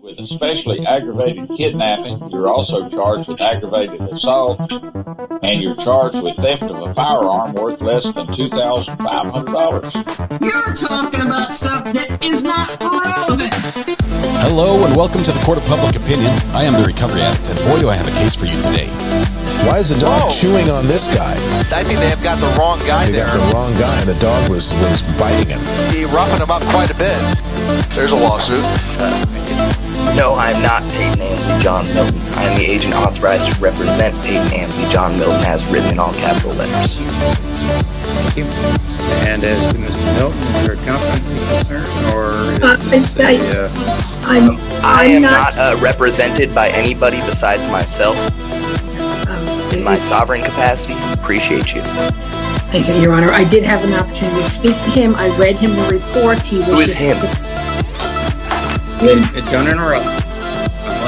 with especially aggravated kidnapping. You're also charged with aggravated assault, and you're charged with theft of a firearm worth less than $2,500. You're talking about stuff that is not relevant. Hello and welcome to the Court of Public Opinion. I am the recovery addict, and boy do I have a case for you today. Why is the dog chewing on this guy? I think they have got the wrong guy there. They got the wrong guy, and the dog was biting him. He roughing him up quite a bit. There's a lawsuit. No, I'm not Peyton Ansley John Milton. I am the agent authorized to represent Peyton Ansley John Milton, as written in all capital letters. Thank you. And as to Mr. Milton, is your company concerned, or is I am not represented by anybody besides myself. In my sovereign capacity, appreciate you. Thank you, Your Honor. I did have an opportunity to speak to him. I read him the reports. Who is him? Don't interrupt.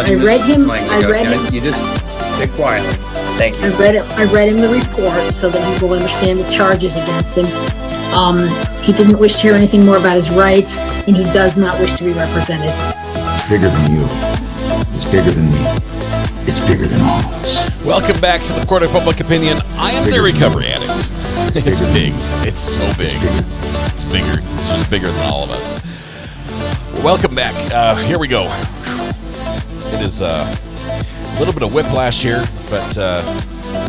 I read him. You just stay quiet. Thank you. I read him the report so that he will understand the charges against him. He didn't wish to hear anything more about his rights, and he does not wish to be represented. It's bigger than you. It's bigger than me. It's bigger than all of us. Welcome back to the Court of Public Opinion. I am the recovery addict. It's big. It's so big. It's bigger. It's just bigger than all of us. Welcome back. Here we go. It is a little bit of whiplash here, but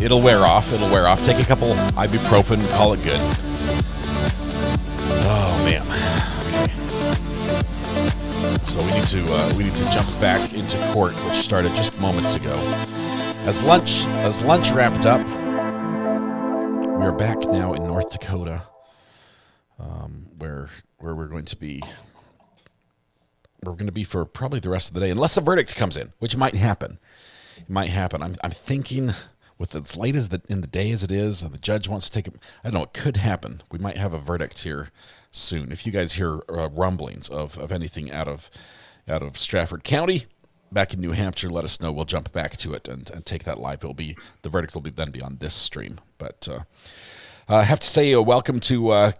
it'll wear off. It'll wear off. Take a couple ibuprofen, call it good. Oh man. Okay. So we need to jump back into court, which started just moments ago. As lunch wrapped up, we are back now in North Dakota, where we're going to be. We're going to be for probably the rest of the day, unless a verdict comes in, which might happen. It might happen. I'm thinking, with as late in the day as it is, and the judge wants to take it. I don't know. It could happen. We might have a verdict here soon. If you guys hear rumblings of anything out of Strafford County, back in New Hampshire, let us know. We'll jump back to it and take that live. The verdict will then be on this stream. But I have to say, welcome to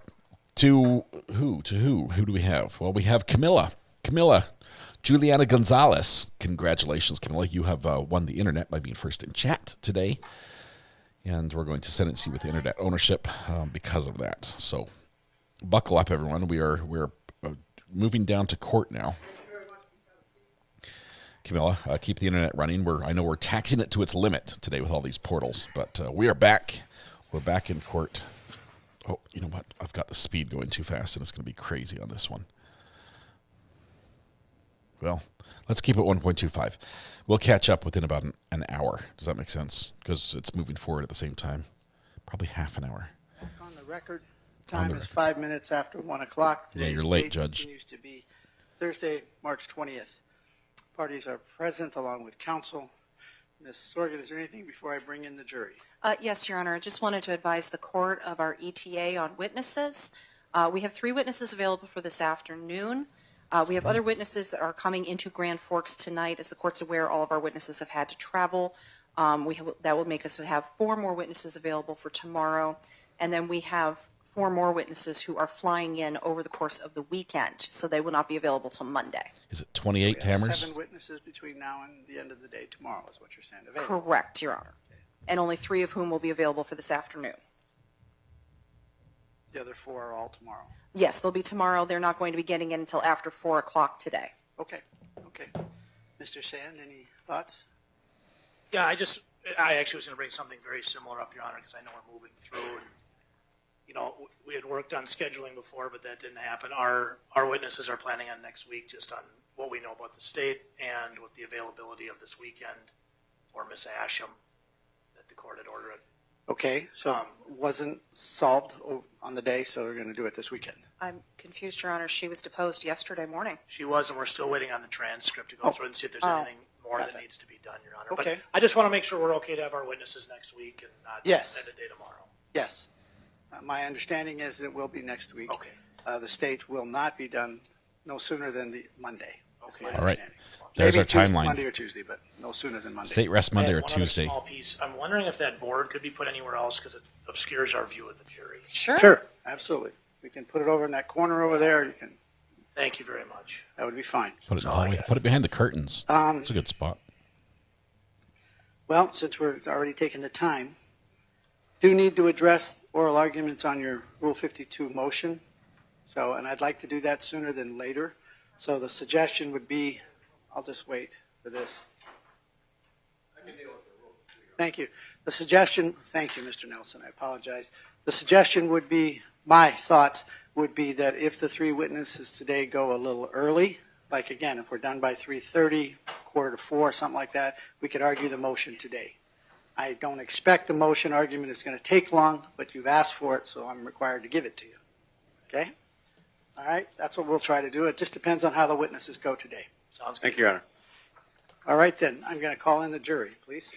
who? Who do we have? Well, we have Camilla Juliana Gonzalez. Congratulations, Camilla. You have won the internet by being first in chat today. And we're going to sentence you with internet ownership because of that. So buckle up, everyone. We're moving down to court now. Camilla, keep the internet running. I know we're taxing it to its limit today with all these portals, but we are back. We're back in court. Oh, you know what? I've got the speed going too fast, and it's going to be crazy on this one. Well, let's keep it 1.25. We'll catch up within about an hour. Does that make sense? Because it's moving forward at the same time. Probably half an hour. On the record, time is 5 minutes after 1 o'clock. Yeah, you're late, Judge. Continues to be Thursday, March 20th. Parties are present along with counsel. Ms. Sorgan, is there anything before I bring in the jury? Yes, Your Honor. I just wanted to advise the court of our ETA on witnesses. We have 3 witnesses available for this afternoon. We have other witnesses that are coming into Grand Forks tonight. As the court's aware, all of our witnesses have had to travel. That will make us have 4 more witnesses available for tomorrow. And then we have 4 more witnesses who are flying in over the course of the weekend, so they will not be available till Monday. Is it 28 hammers? 7 witnesses between now and the end of the day tomorrow is what you're saying. Available. Correct, Your Honor. And only 3 of whom will be available for this afternoon. The other 4 are all tomorrow. Yes, they'll be tomorrow. They're not going to be getting in until after 4 o'clock today. Okay. Mr. Sand, any thoughts? Yeah, I actually was going to bring something very similar up, Your Honor, because I know we're moving through. And, we had worked on scheduling before, but that didn't happen. Our witnesses are planning on next week just on what we know about the state and with the availability of this weekend for Miss Asham that the court had ordered. Okay, so wasn't solved on the day, so we're going to do it this weekend. I'm confused, Your Honor. She was deposed yesterday morning. She was, and we're still waiting on the transcript to go through and see if there's anything more that needs to be done, Your Honor. Okay. But I just want to make sure we're okay to have our witnesses next week and not set a day tomorrow. Yes. My understanding is it will be next week. Okay. The state will not be done no sooner than the Monday. Okay. All right. There's Maybe our timeline. Monday or Tuesday, but no sooner than Monday. State rest Monday or One Tuesday. other small piece. I'm wondering if that board could be put anywhere else because it obscures our view of the jury. Sure. Sure, absolutely. We can put it over in that corner over there. You can Thank you very much. That would be fine. Put it in the hallway. Put it behind the curtains. That's a good spot. Well, since we're already taking the time, do need to address oral arguments on your Rule 52 motion. So, and I'd like to do that sooner than later. So the suggestion would be, I'll just wait for this. Thank you. The suggestion, thank you, Mr. Nelson, I apologize. The suggestion would be, my thoughts would be that if the 3 witnesses today go a little early, like again, if we're done by 3:30, 3:45, something like that, we could argue the motion today. I don't expect the motion argument is going to take long, but you've asked for it, so I'm required to give it to you. Okay? All right, that's what we'll try to do. It just depends on how the witnesses go today. Sounds good. Thank you, Your Honor. All right, then. I'm going to call in the jury, please.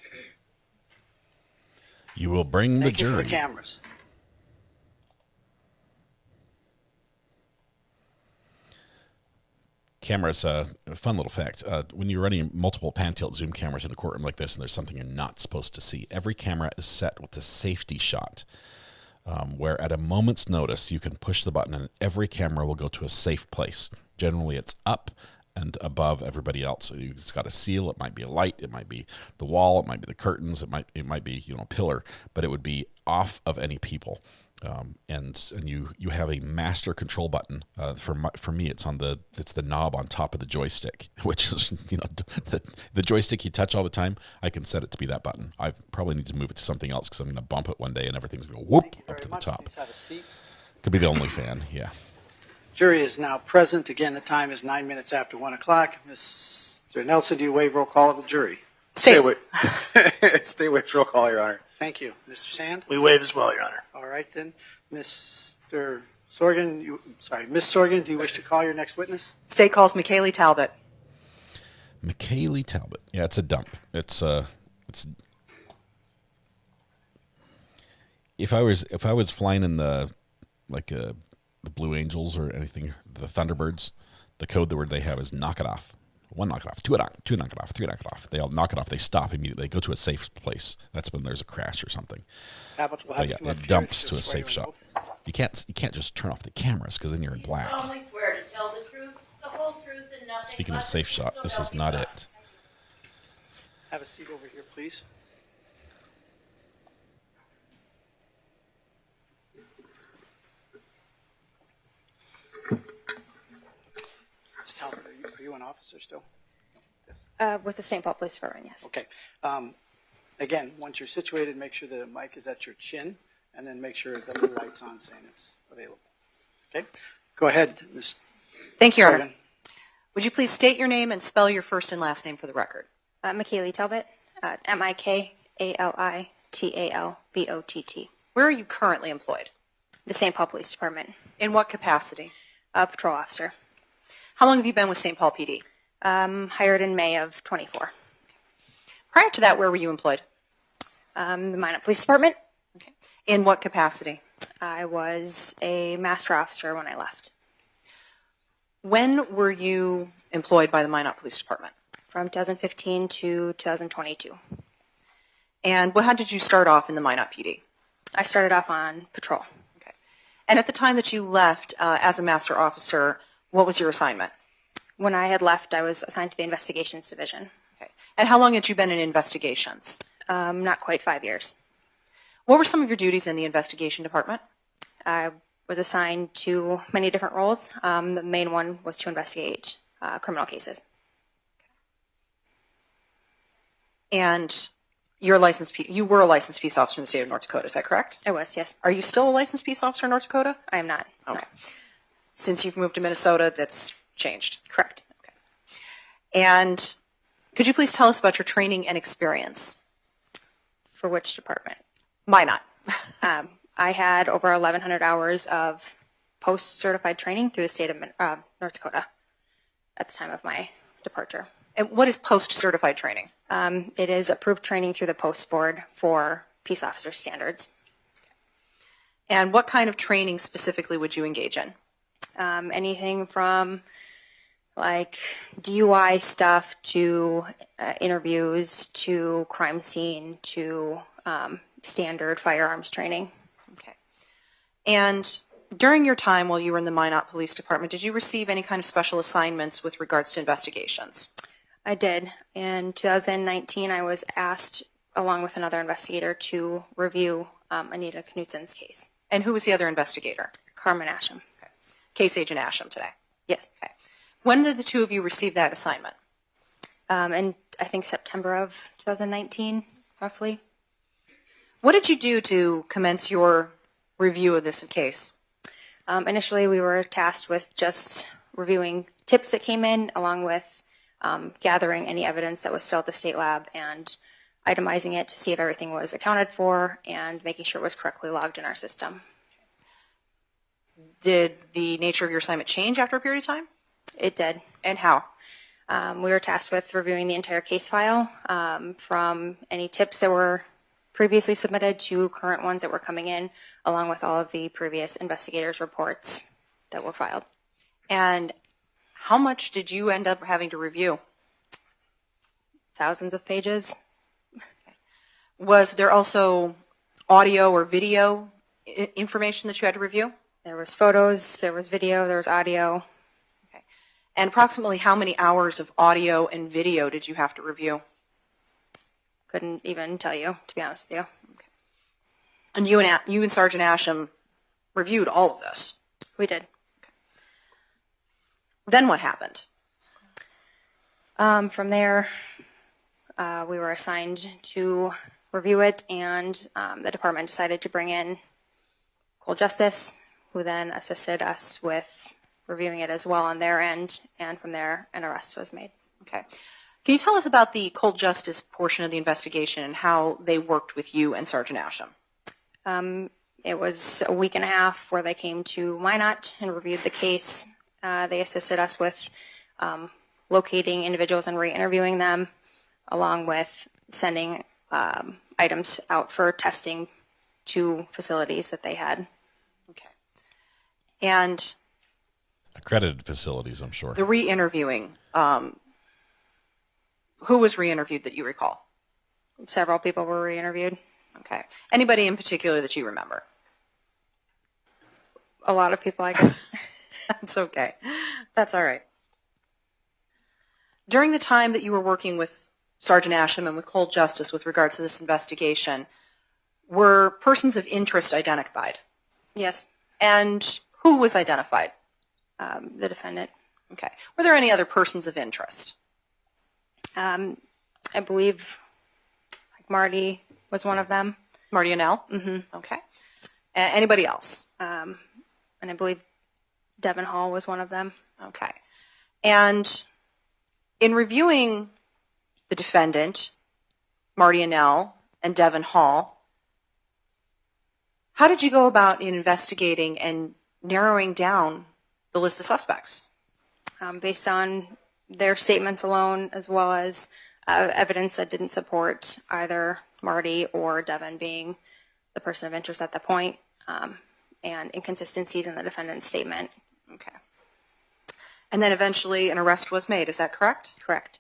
You will bring the Thank you for jury. the cameras. Cameras, a fun little fact. When you're running multiple pan-tilt zoom cameras in a courtroom like this and there's something you're not supposed to see, every camera is set with a safety shot where at a moment's notice you can push the button and every camera will go to a safe place. Generally it's up and above everybody else. So it's got a seal. It might be a light. It might be the wall. It might be the curtains. It might be a pillar, but it would be off of any people. And you have a master control button. For me, it's the knob on top of the joystick, which is the joystick you touch all the time. I can set it to be that button. I probably need to move it to something else because I'm going to bump it one day and everything's going to go whoop up to the top. Please have a seat. Could be the only fan. Yeah. Jury is now present. Again, the time is 9 minutes after 1 o'clock. Mr. Nelson, do you waive roll call of the jury? Stay away. Stay away from roll call, Your Honor. Thank you. Mr. Sand? We waive as well, Your Honor. All right, then. Mr. Sorgan, Ms. Sorgan, do you wish to call your next witness? State calls Nichole Talbot. Nichole Talbot. Yeah, it's a dump. It's if I was flying in the Blue Angels or anything, the Thunderbirds, the code the word they have is knock it off. 1 knock it off, 2 knock it off, 3 knock it off. They all knock it off. They stop immediately. They go to a safe place. That's when there's a crash or something. But yeah, it dumps to a safe shot. You can't just turn off the cameras because then you're in black. I only swear to tell the truth, the whole truth, and nothing. Speaking of safe shot, this is not it. Have a seat over here, please. Ms. Talbot, are you an officer still? Yes. With the St. Paul Police Department, yes. Okay. Again, once you're situated, make sure the mic is at your chin, and then make sure the little light's on saying it's available. Okay? Go ahead, Ms. Thank you, Your Sorgan. Honor. Would you please state your name and spell your first and last name for the record? Nichole Talbot, Mikalitalbott. Where are you currently employed? The St. Paul Police Department. In what capacity? Patrol officer. How long have you been with St. Paul PD? Hired in May of 24. Prior to that, where were you employed? The Minot Police Department. Okay. In what capacity? I was a master officer when I left. When were you employed by the Minot Police Department? From 2015 to 2022. And how did you start off in the Minot PD? I started off on patrol. Okay. And at the time that you left as a master officer, what was your assignment? When I had left, I was assigned to the investigations division. Okay. And how long had you been in investigations? Not quite 5 years. What were some of your duties in the investigation department? I was assigned to many different roles. The main one was to investigate criminal cases. And you were a licensed peace officer in the state of North Dakota, is that correct? I was, yes. Are you still a licensed peace officer in North Dakota? I am not. Okay. No. Since you've moved to Minnesota, that's changed. Correct. Okay. And could you please tell us about your training and experience? For which department? Minot. I had over 1,100 hours of post-certified training through the state of North Dakota at the time of my departure. And what is post-certified training? It is approved training through the Post Board for peace officer standards. And what kind of training specifically would you engage in? Anything from like DUI stuff to interviews to crime scene to standard firearms training. Okay. And During your time while you were in the Minot Police Department, did you receive any kind of special assignments with regards to investigations? I did. In 2019, I was asked, along with another investigator, to review Anita Knutson's case. And who was the other investigator? Carmen Asham. Okay. Case Agent Asham today? Yes. Okay. When did the two of you receive that assignment? In, I think, September of 2019, roughly. What did you do to commence your review of this case? Initially, we were tasked with just reviewing tips that came in, along with gathering any evidence that was still at the state lab and itemizing it to see if everything was accounted for and making sure it was correctly logged in our system. Did the nature of your assignment change after a period of time? It did. And how? We were tasked with reviewing the entire case file, from any tips that were previously submitted to current ones that were coming in, along with all of the previous investigators' reports that were filed. And how much did you end up having to review? Thousands of pages. Was there also audio or video information that you had to review? There was photos, there was video, there was audio. Okay. And approximately how many hours of audio and video did you have to review? Couldn't even tell you, to be honest with you. Okay. And you and Sergeant Asham reviewed all of this? We did. Okay. Then what happened? From there, we were assigned to review it, and the department decided to bring in Cold Justice, who then assisted us with reviewing it as well on their end, and from there, an arrest was made. Okay. Can you tell us about the Cold Justice portion of the investigation and how they worked with you and Sergeant Asham? It was a week and a half where they came to Minot and reviewed the case. They assisted us with locating individuals and re-interviewing them, along with sending items out for testing to facilities that they had. Okay. And accredited facilities, I'm sure. The re-interviewing, who was re-interviewed that you recall? Several people were re-interviewed. Okay. Anybody in particular that you remember? A lot of people, I guess. That's okay. That's all right. During the time that you were working with Sergeant Asham and with Cold Justice with regards to this investigation, were persons of interest identified? Yes. And who was identified? The defendant. Okay. Were there any other persons of interest? I believe Marty was one of them. Marty Annell? Mm-hmm. Okay. Anybody else? And I believe Devin Hall was one of them. Okay. And in reviewing the defendant, Marty Annell and Devin Hall, how did you go about investigating and narrowing down the list of suspects? Based on their statements alone, as well as evidence that didn't support either Marty or Devin being the person of interest at the point, and inconsistencies in the defendant's statement. Okay. And then eventually an arrest was made, is that correct? Correct.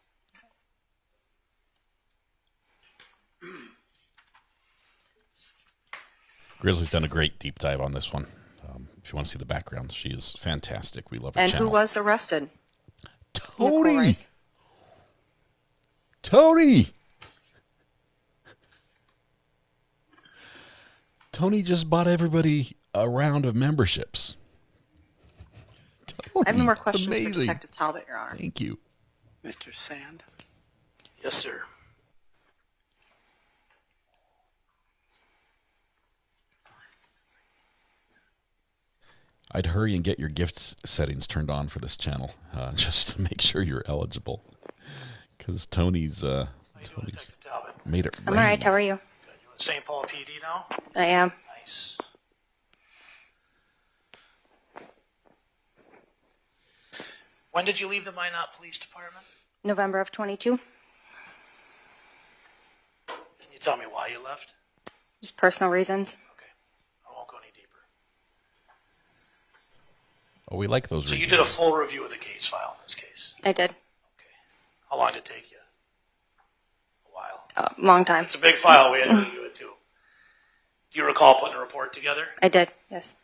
Grizzly's done a great deep dive on this one. If you want to see the background, she is fantastic. We love her and channel. who was arrested? Tony! Tony! Tony just bought everybody a round of memberships. Tony, I have no more questions for amazing. Detective Talbot, Your Honor. Thank you. Mr. Sand? Yes, sir. I'd hurry and get your gift settings turned on for this channel, just to make sure you're eligible. Because Tony's made it rain. I'm all right. How are you? Good. You in St. Paul PD now? I am. Nice. When did you leave the Minot Police Department? November of 22. Can you tell me why you left? Just personal reasons. Okay. I won't go any deeper. Oh, we like those So reasons. you did a full review of the case file in this case? I did. Okay. How long did it take you? A while. A long time. It's a big file. We had to review it too. Do you recall putting a report together? I did, yes.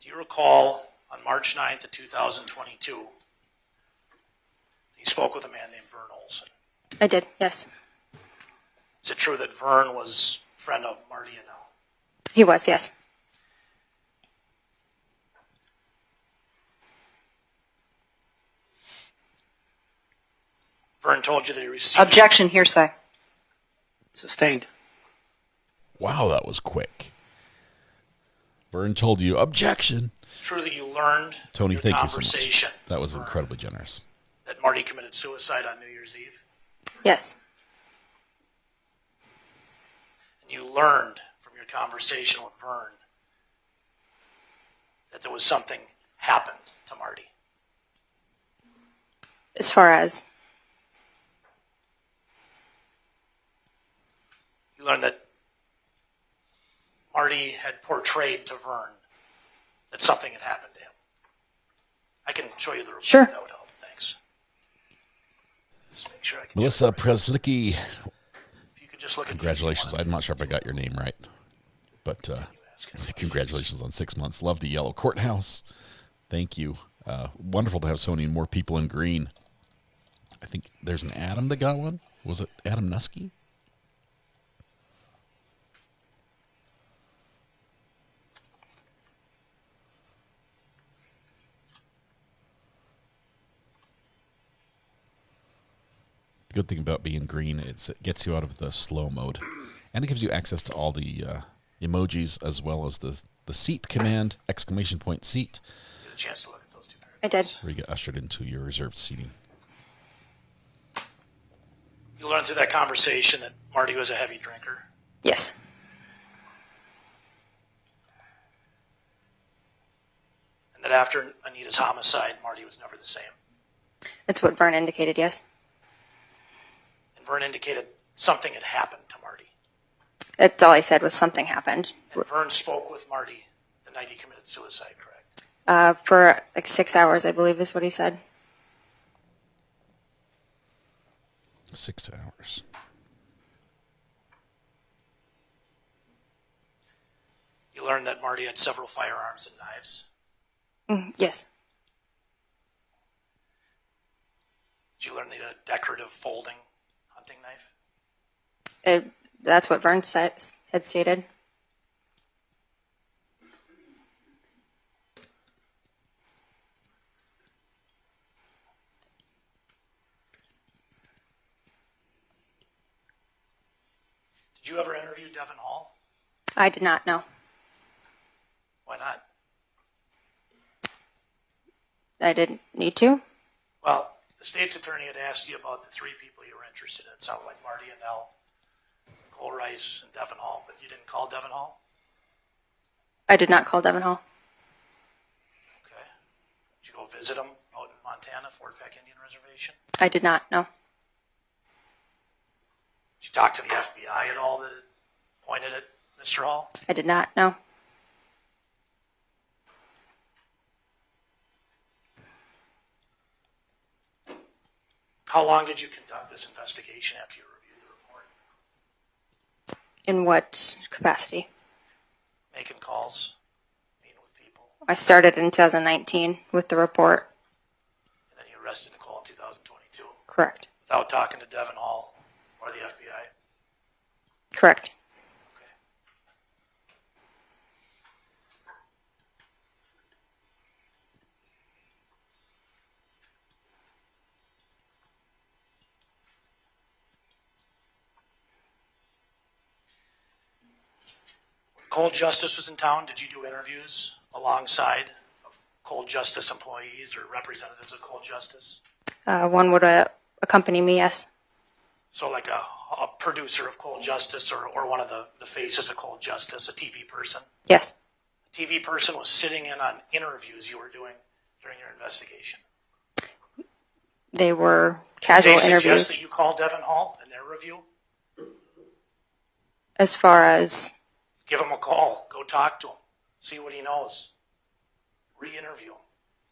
Do you recall on March 9th of 2022, he spoke with a man named Vern Olson? I did, yes. Is it true that Vern was a friend of Marty and Al? He was, yes. Vern told you that he received... Objection, hearsay. Sustained. Wow, that was quick. Vern told you, objection. It's true that you learned Tony, your thank you so conversation much. That was incredibly generous. that Marty committed suicide on New Year's Eve? Yes. And you learned from your conversation with Vern that there was something happened to Marty. As far as? You learned that Marty had portrayed to Vern that something had happened to him. I can show you the report. Sure. That would help. Thanks. Just make sure I can. Melissa Preslicki. If you could just look at congratulations. I'm not sure if I got your name right, but congratulations on 6 months. Love the yellow courthouse. Thank you. Wonderful to have so many more people in green. I think there's an Adam that got one. Was it Adam Nusky? The good thing about being green is it gets you out of the slow mode, and it gives you access to all the emojis as well as the seat command, exclamation point seat. Get a chance to look at those two paragraphs. I did. Where you get ushered into your reserved seating. You learned through that conversation that Marty was a heavy drinker. Yes. And that after Anita's homicide, Marty was never the same. That's what Vern indicated, yes. And Vern indicated something had happened to Marty. That's all he said was something happened. And Vern spoke with Marty the night he committed suicide, correct? For like 6 hours, I believe is what he said. 6 hours. You learned that Marty had several firearms and knives. Yes. Did you learn that he had a decorative folding hunting knife? That's what Vern had stated. Did you ever interview Devin Hall? I did not know. Why not? I didn't need to. Well, the state's attorney had asked you about the three people you were interested in. It sounded like Marty and Al, Nichole Rice, and Devin Hall, but you didn't call Devin Hall? I did not call Devin Hall. Okay. Did you go visit him out in Montana, Fort Peck Indian Reservation? I did not know. Did you talk to the FBI at all that had pointed at Mr. Hall? I did not know. How long did you conduct this investigation after you reviewed the report? In what capacity? Making calls, meeting with people. I started in 2019 with the report. And then you arrested Nichole in 2022. Correct. Without talking to Devin Hall or the FBI? Correct. Cold Justice was in town. Did you do interviews alongside of Cold Justice employees or representatives of Cold Justice? One would accompany me, yes. So like a producer of Cold Justice or one of the faces of Cold Justice, a TV person? Yes. A TV person was sitting in on interviews you were doing during your investigation. They were casual Did they interviews. suggest that you call Devin Hall in their review? As far as... Give him a call. Go talk to him. See what he knows. Re-interview him.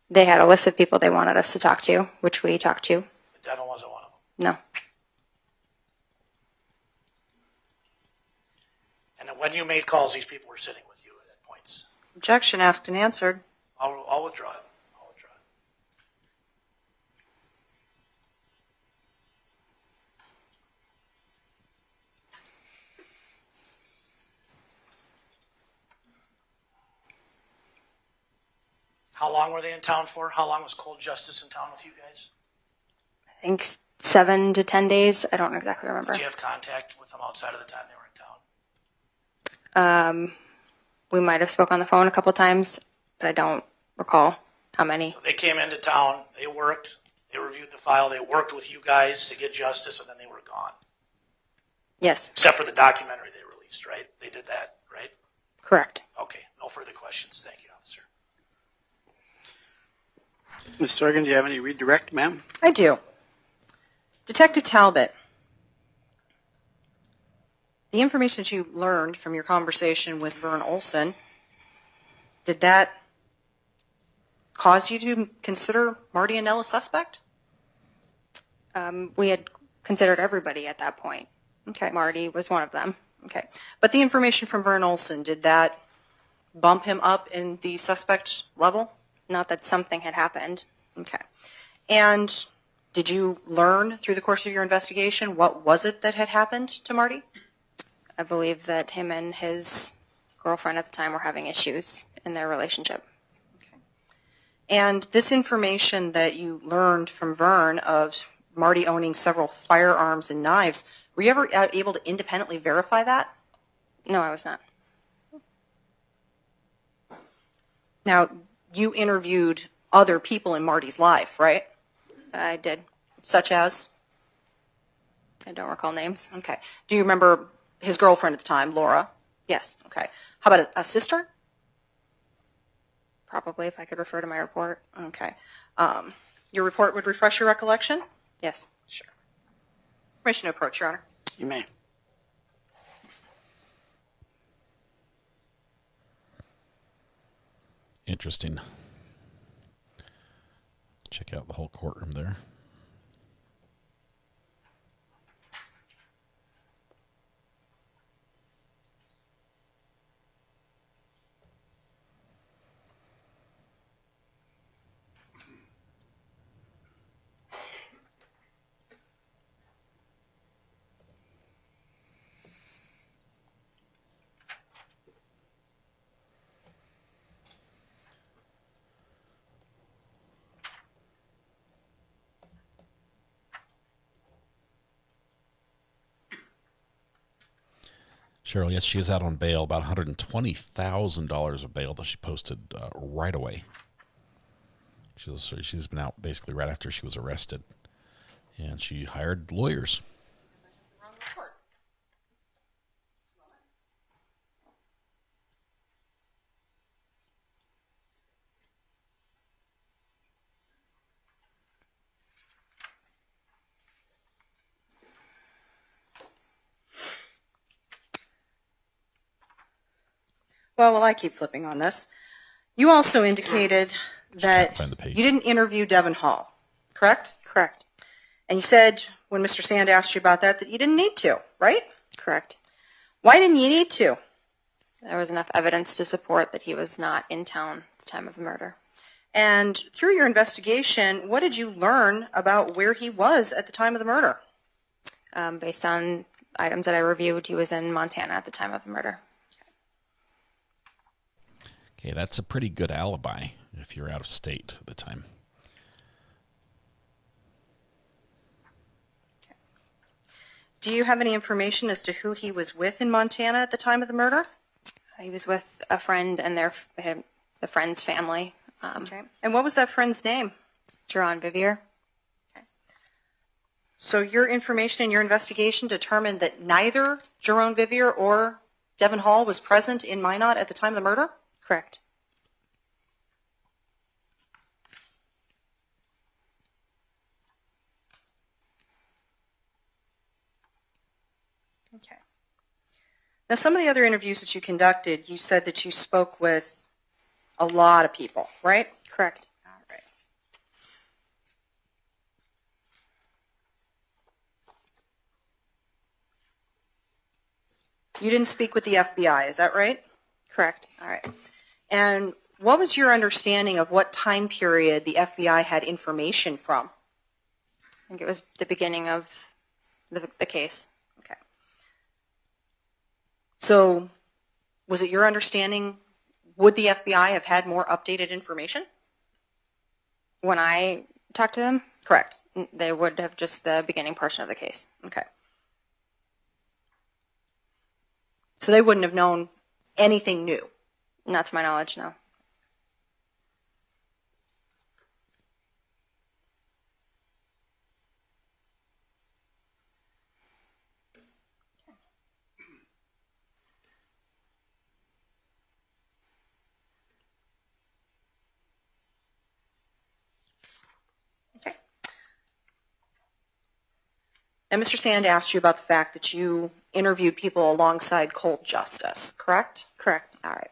They had a list of people they wanted us to talk to, which we talked to. But Devin wasn't one of them. No. And when you made calls, these people were sitting with you at points. Objection asked and answered. I'll withdraw it. How long were they in town for? How long was Cold Justice in town with you guys? I think 7 to 10 days. I don't exactly remember. Did you have contact with them outside of the time they were in town? We might have spoke on the phone a couple times, but I don't recall how many. So they came into town, they worked, they reviewed the file, they worked with you guys to get justice, and then they were gone. Yes. Except for the documentary they released, right? They did that, right? Correct. Okay, no further questions. Thank you, officer. Ms. Sorgan, do you have any redirect, ma'am? I do. Detective Talbot, the information that you learned from your conversation with Vern Olson, did that cause you to consider Marty and Nell a suspect? We had considered everybody at that point. Okay. Marty was one of them. Okay. But the information from Vern Olson, did that bump him up in the suspect level? Not that something had happened. Okay. And did you learn through the course of your investigation what was it that had happened to Marty? I believe that him and his girlfriend at the time were having issues in their relationship. Okay. And this information that you learned from Vern of Marty owning several firearms and knives, were you ever able to independently verify that? No, I was not. Now, you interviewed other people in Marty's life, right? I did. Such as? I don't recall names. Okay. Do you remember his girlfriend at the time, Laura? Yes. Okay. How about a sister? Probably, if I could refer to my report. Okay. Your report would refresh your recollection? Yes. Sure. Permission to approach, Your Honor. You may. Interesting. Check out the whole courtroom there. Cheryl, yes, she is out on bail, about $120,000 of bail that she posted right away. She's been out basically right after she was arrested, and she hired lawyers. Well, while I keep flipping on this, you also indicated that you didn't interview Devin Hall, correct? Correct. And you said when Mr. Sand asked you about that you didn't need to, right? Correct. Why didn't you need to? There was enough evidence to support that he was not in town at the time of the murder. And through your investigation, what did you learn about where he was at the time of the murder? Based on items that I reviewed, he was in Montana at the time of the murder. Okay, that's a pretty good alibi if you're out of state at the time. Okay. Do you have any information as to who he was with in Montana at the time of the murder? He was with a friend and the friend's family. Okay. And what was that friend's name? Jerron Vivier. Okay. So your information in your investigation determined that neither Jerron Vivier or Devin Hall was present in Minot at the time of the murder? Correct. Okay. Now, some of the other interviews that you conducted, you said that you spoke with a lot of people, right? Correct. All right. You didn't speak with the FBI, is that right? Correct. All right. And what was your understanding of what time period the FBI had information from? I think it was the beginning of the case. Okay. So was it your understanding, would the FBI have had more updated information? When I talked to them? Correct. They would have just the beginning portion of the case. Okay. So they wouldn't have known anything new? Not to my knowledge, no. And Mr. Sand asked you about the fact that you interviewed people alongside Cold Justice, correct? Correct. All right.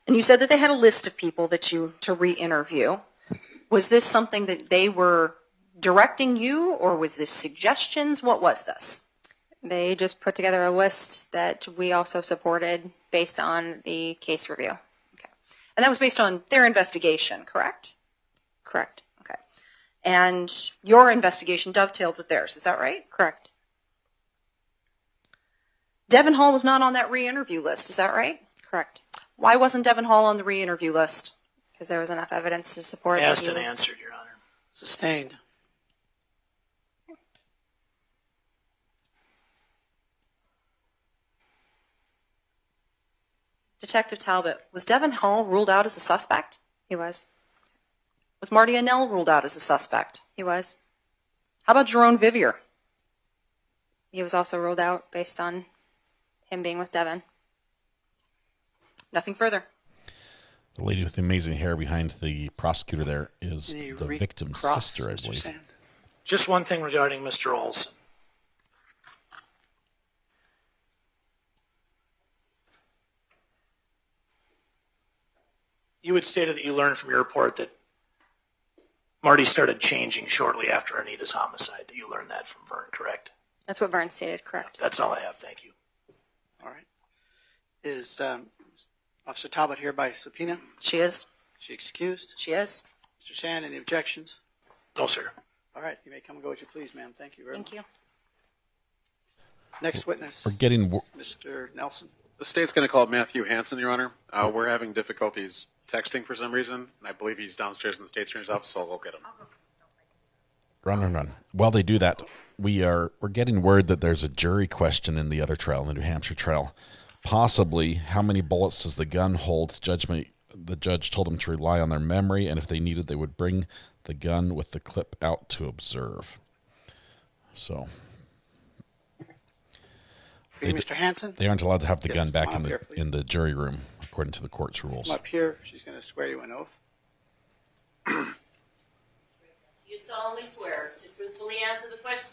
And you said that they had a list of people that to re-interview. Was this something that they were directing you, or was this suggestions? What was this? They just put together a list that we also supported based on the case review. Okay. And that was based on their investigation, correct? Correct. Okay. And your investigation dovetailed with theirs, is that right? Correct. Devin Hall was not on that re-interview list, is that right? Correct. Why wasn't Devin Hall on the re-interview list? Because there was enough evidence to support Asked and answered, Your Honor. Sustained. Detective Talbot, was Devin Hall ruled out as a suspect? He was. Was Marty Annell ruled out as a suspect? He was. How about Jerome Vivier? He was also ruled out based on him being with Devin. Nothing further. The lady with the amazing hair behind the prosecutor there is the victim's sister, I Mr. believe. Sand? Just one thing regarding Mr. Olson. You had stated that you learned from your report that Marty started changing shortly after Anita's homicide, that you learned that from Vern, correct? That's what Vern stated, correct. That's all I have, thank you. All right. Is Officer Talbot here by subpoena? She is. She excused? She is. Mr. Sand, any objections? No, sir. All right. You may come and go as you please, ma'am. Thank you very much. Thank you. Next witness. We're getting Mr. Nelson. The state's going to call Matthew Hansen, Your Honor. We're having difficulties texting for some reason, and I believe he's downstairs in the state attorney's office, so I'll go get him. Run. While they do that, we're getting word that there's a jury question in the other trial, in the New Hampshire trial. Possibly, how many bullets does the gun hold? The judge told them to rely on their memory, and if they needed, they would bring the gun with the clip out to observe. So, Mr. Hansen? They aren't allowed to have the Yes, gun back come in up here, in the jury room, according to the court's rules. Come up here. She's going to swear you an oath. You solemnly swear to truthfully answer the question.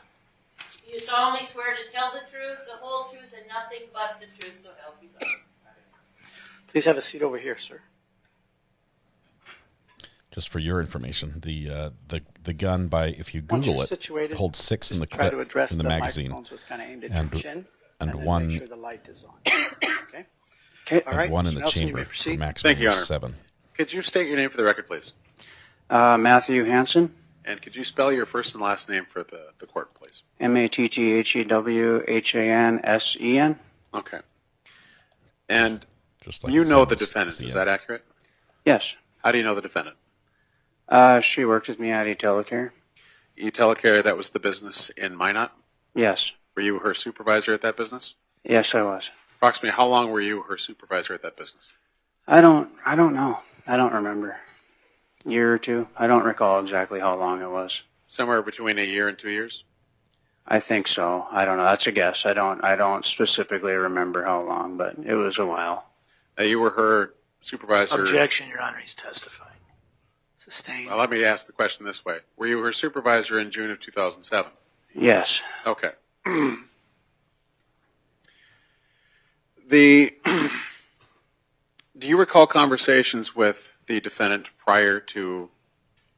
You solemnly swear to tell the truth, the whole truth, and nothing but the truth, so help you God. Please have a seat over here, sir. Just for your information, the gun, by if you Once Google you're it, situated, holds 6 in the try clip to address in the magazine, microphone so it's kind of aimed at your chin, and then one make sure the light is on. Okay. Okay. All and right. one in Mr. the Nelson, you chamber may for proceed. maximum Thank you, Your of Honor. 7. Could you state your name for the record, please? Matthew Hansen, And could you spell your first and last name for the court, please? Matthewhansen. Okay. And Just like you it know the sounds. defendant, Yeah. is that accurate? Yes. How do you know the defendant? She worked with me at Telecare. Telecare, that was the business in Minot? Yes. Were you her supervisor at that business? Yes, I was. Approximately how long were you her supervisor at that business? I don't know. I don't remember. Year or two. I don't recall exactly how long it was. Somewhere between a year and 2 years? I think so. I don't know. That's a guess. I don't specifically remember how long, but it was a while. You were her supervisor. Objection, Your Honor, he's testifying. Sustained. Well, let me ask the question this way. Were you her supervisor in June of 2007? Yes. Okay. Do you recall conversations with the defendant prior to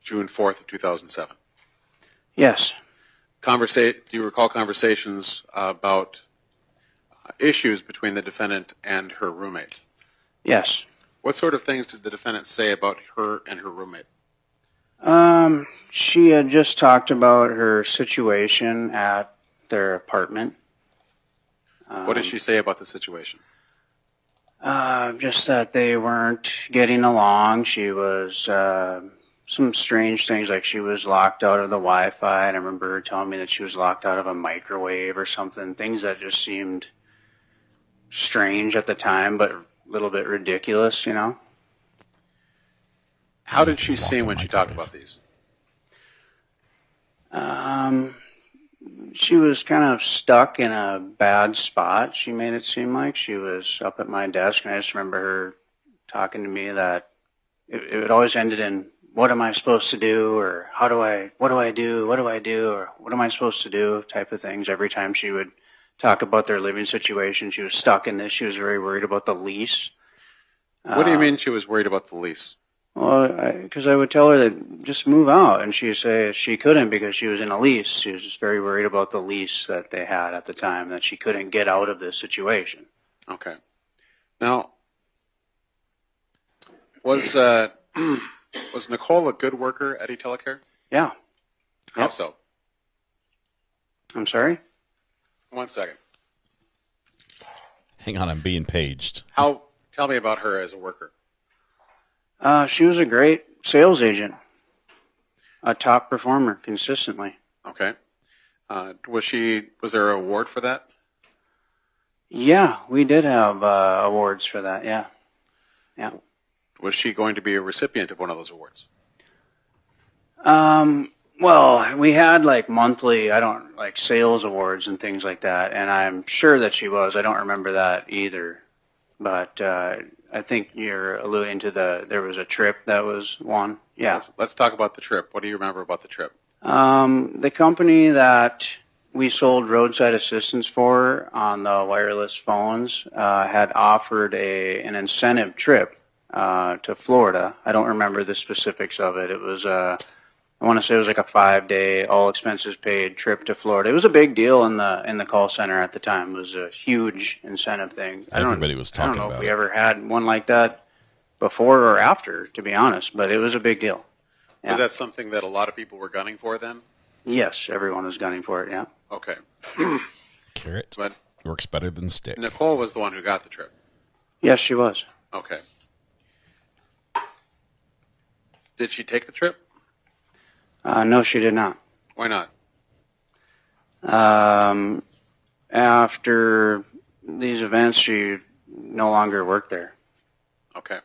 June 4th of 2007? Yes. Do you recall conversations about issues between the defendant and her roommate? Yes. What sort of things did the defendant say about her and her roommate? She had just talked about her situation at their apartment. What did she say about the situation? Just that they weren't getting along. She was, some strange things, like she was locked out of the Wi-Fi, and I remember her telling me that she was locked out of a microwave or something, things that just seemed strange at the time, but a little bit ridiculous, you know? How did she seem when she talked about these? She was kind of stuck in a bad spot. She made it seem like she was up at my desk, and I just remember her talking to me that it always ended in, what am I supposed to do? Or what do I do? What do I do? Or what am I supposed to do? Type of things. Every time she would talk about their living situation, she was stuck in this. She was very worried about the lease. What do you mean she was worried about the lease? Well, because I would tell her that just move out, and she'd say she couldn't because she was in a lease. She was just very worried about the lease that they had at the time, that she couldn't get out of this situation. Okay. Now, was Nichole a good worker at eTelecare? Yeah. How Yep. so? I'm sorry? 1 second. Hang on, I'm being paged. Tell me about her as a worker. She was a great sales agent, a top performer consistently. Okay. Was there an award for that? Yeah, we did have awards for that. Yeah. Yeah. Was she going to be a recipient of one of those awards? Well, we had like monthly, like sales awards and things like that, and I'm sure that she was. I don't remember that either, but I think you're alluding to there was a trip that was won. Yeah. Let's talk about the trip. What do you remember about the trip? The company that we sold roadside assistance for on the wireless phones had offered an incentive trip to Florida. I don't remember the specifics of it. It was I want to say it was like a 5-day, all expenses paid trip to Florida. It was a big deal in the call center at the time. It was a huge incentive thing. Everybody was talking I don't know about if we it. ever had one like that before or after, to be honest, but it was a big deal. Yeah. Was that something that a lot of people were gunning for then? Yes, everyone was gunning for it, yeah. Okay. Carrot But works better than stick. Nichole was the one who got the trip. Yes, she was. Okay. Did she take the trip? No, she did not. Why not? After these events, she no longer worked there. Okay.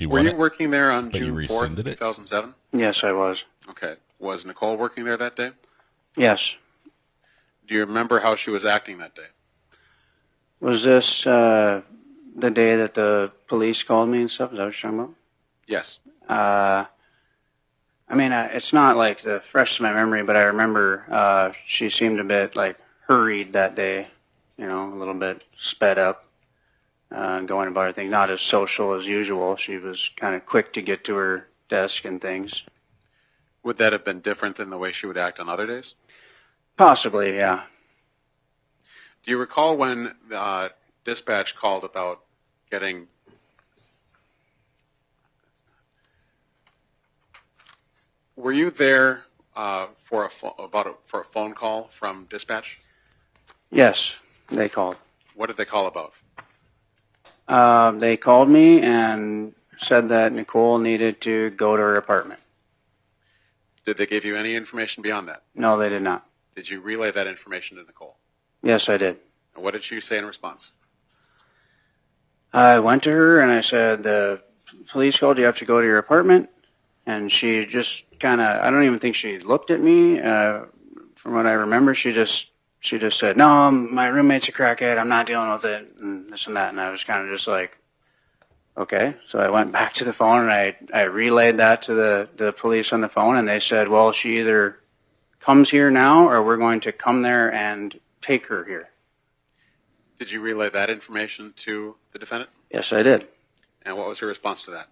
Were you working there on but you June 4th, rescinded it? 2007? Yes, I was. Okay. Was Nichole working there that day? Yes. Do you remember how she was acting that day? Was this the day that the police called me and stuff? Is that what you're talking about? Yes. I mean, it's not like the fresh to my memory, but I remember she seemed a bit like hurried that day, you know, a little bit sped up, going about her thing, not as social as usual. She was kind of quick to get to her desk and things. Would that have been different than the way she would act on other days? Possibly, yeah. Do you recall when dispatch called about getting... Were you there for a phone call from dispatch? Yes, they called. What did they call about? They called me and said that Nichole needed to go to her apartment. Did they give you any information beyond that? No, they did not. Did you relay that information to Nichole? Yes, I did. And what did she say in response? I went to her and I said, the police called, you have to go to your apartment. And she just kind of, I don't even think she looked at me. From what I remember, she just said, no, my roommate's a crackhead, I'm not dealing with it, and this and that. And I was kind of just like, okay. So I went back to the phone and I relayed that to the police on the phone, and they said, well, she either comes here now or we're going to come there and take her here. Did you relay that information to the defendant? Yes, I did. And what was her response to that?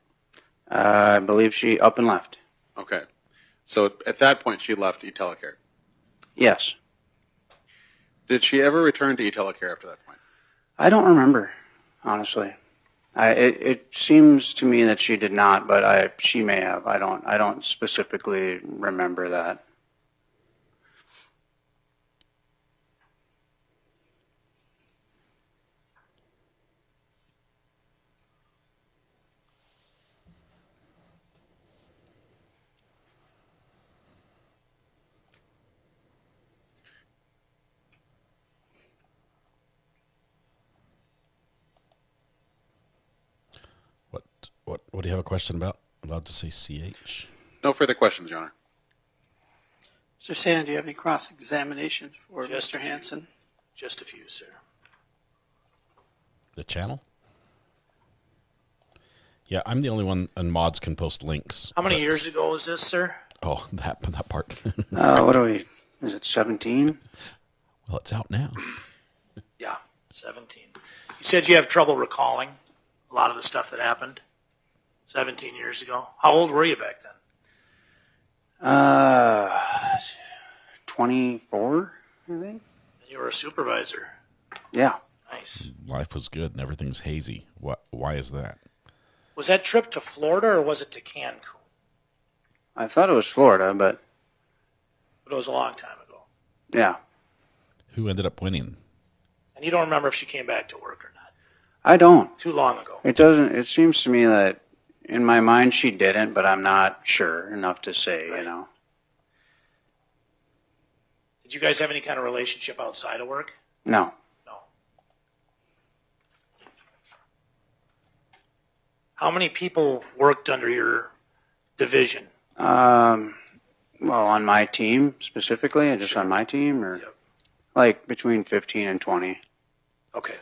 I believe she up and left. Okay. So at that point, she left eTelecare. Yes. Did she ever return to eTelecare after that point? I don't remember, honestly. It seems to me that she did not, but she may have. I don't specifically remember that. What do you have a question about? Allowed to say CH? No further questions, Your Honor. Mr. Sand, do you have any cross-examination for Mr. Hansen? Just a few, sir. The channel? Yeah, I'm the only one, and mods can post links. How many years ago was this, sir? Oh, that part. What are we? Is it 17? Well, it's out now. Yeah, 17. You said you have trouble recalling a lot of the stuff that happened 17 years ago. How old were you back then? 24, I think. And you were a supervisor. Yeah. Nice. Life was good and everything's hazy. Why is that? Was that trip to Florida or was it to Cancun? I thought it was Florida, but It was a long time ago. yeah. Who ended up winning? And you don't remember if she came back to work or not? I don't. Too long ago. It seems to me that in my mind she didn't, but I'm not sure enough to say, Right. you know. Did you guys have any kind of relationship outside of work? No. No. How many people worked under your division? Well, on my team specifically, or just on my team, or like between 15 and 20. Okay.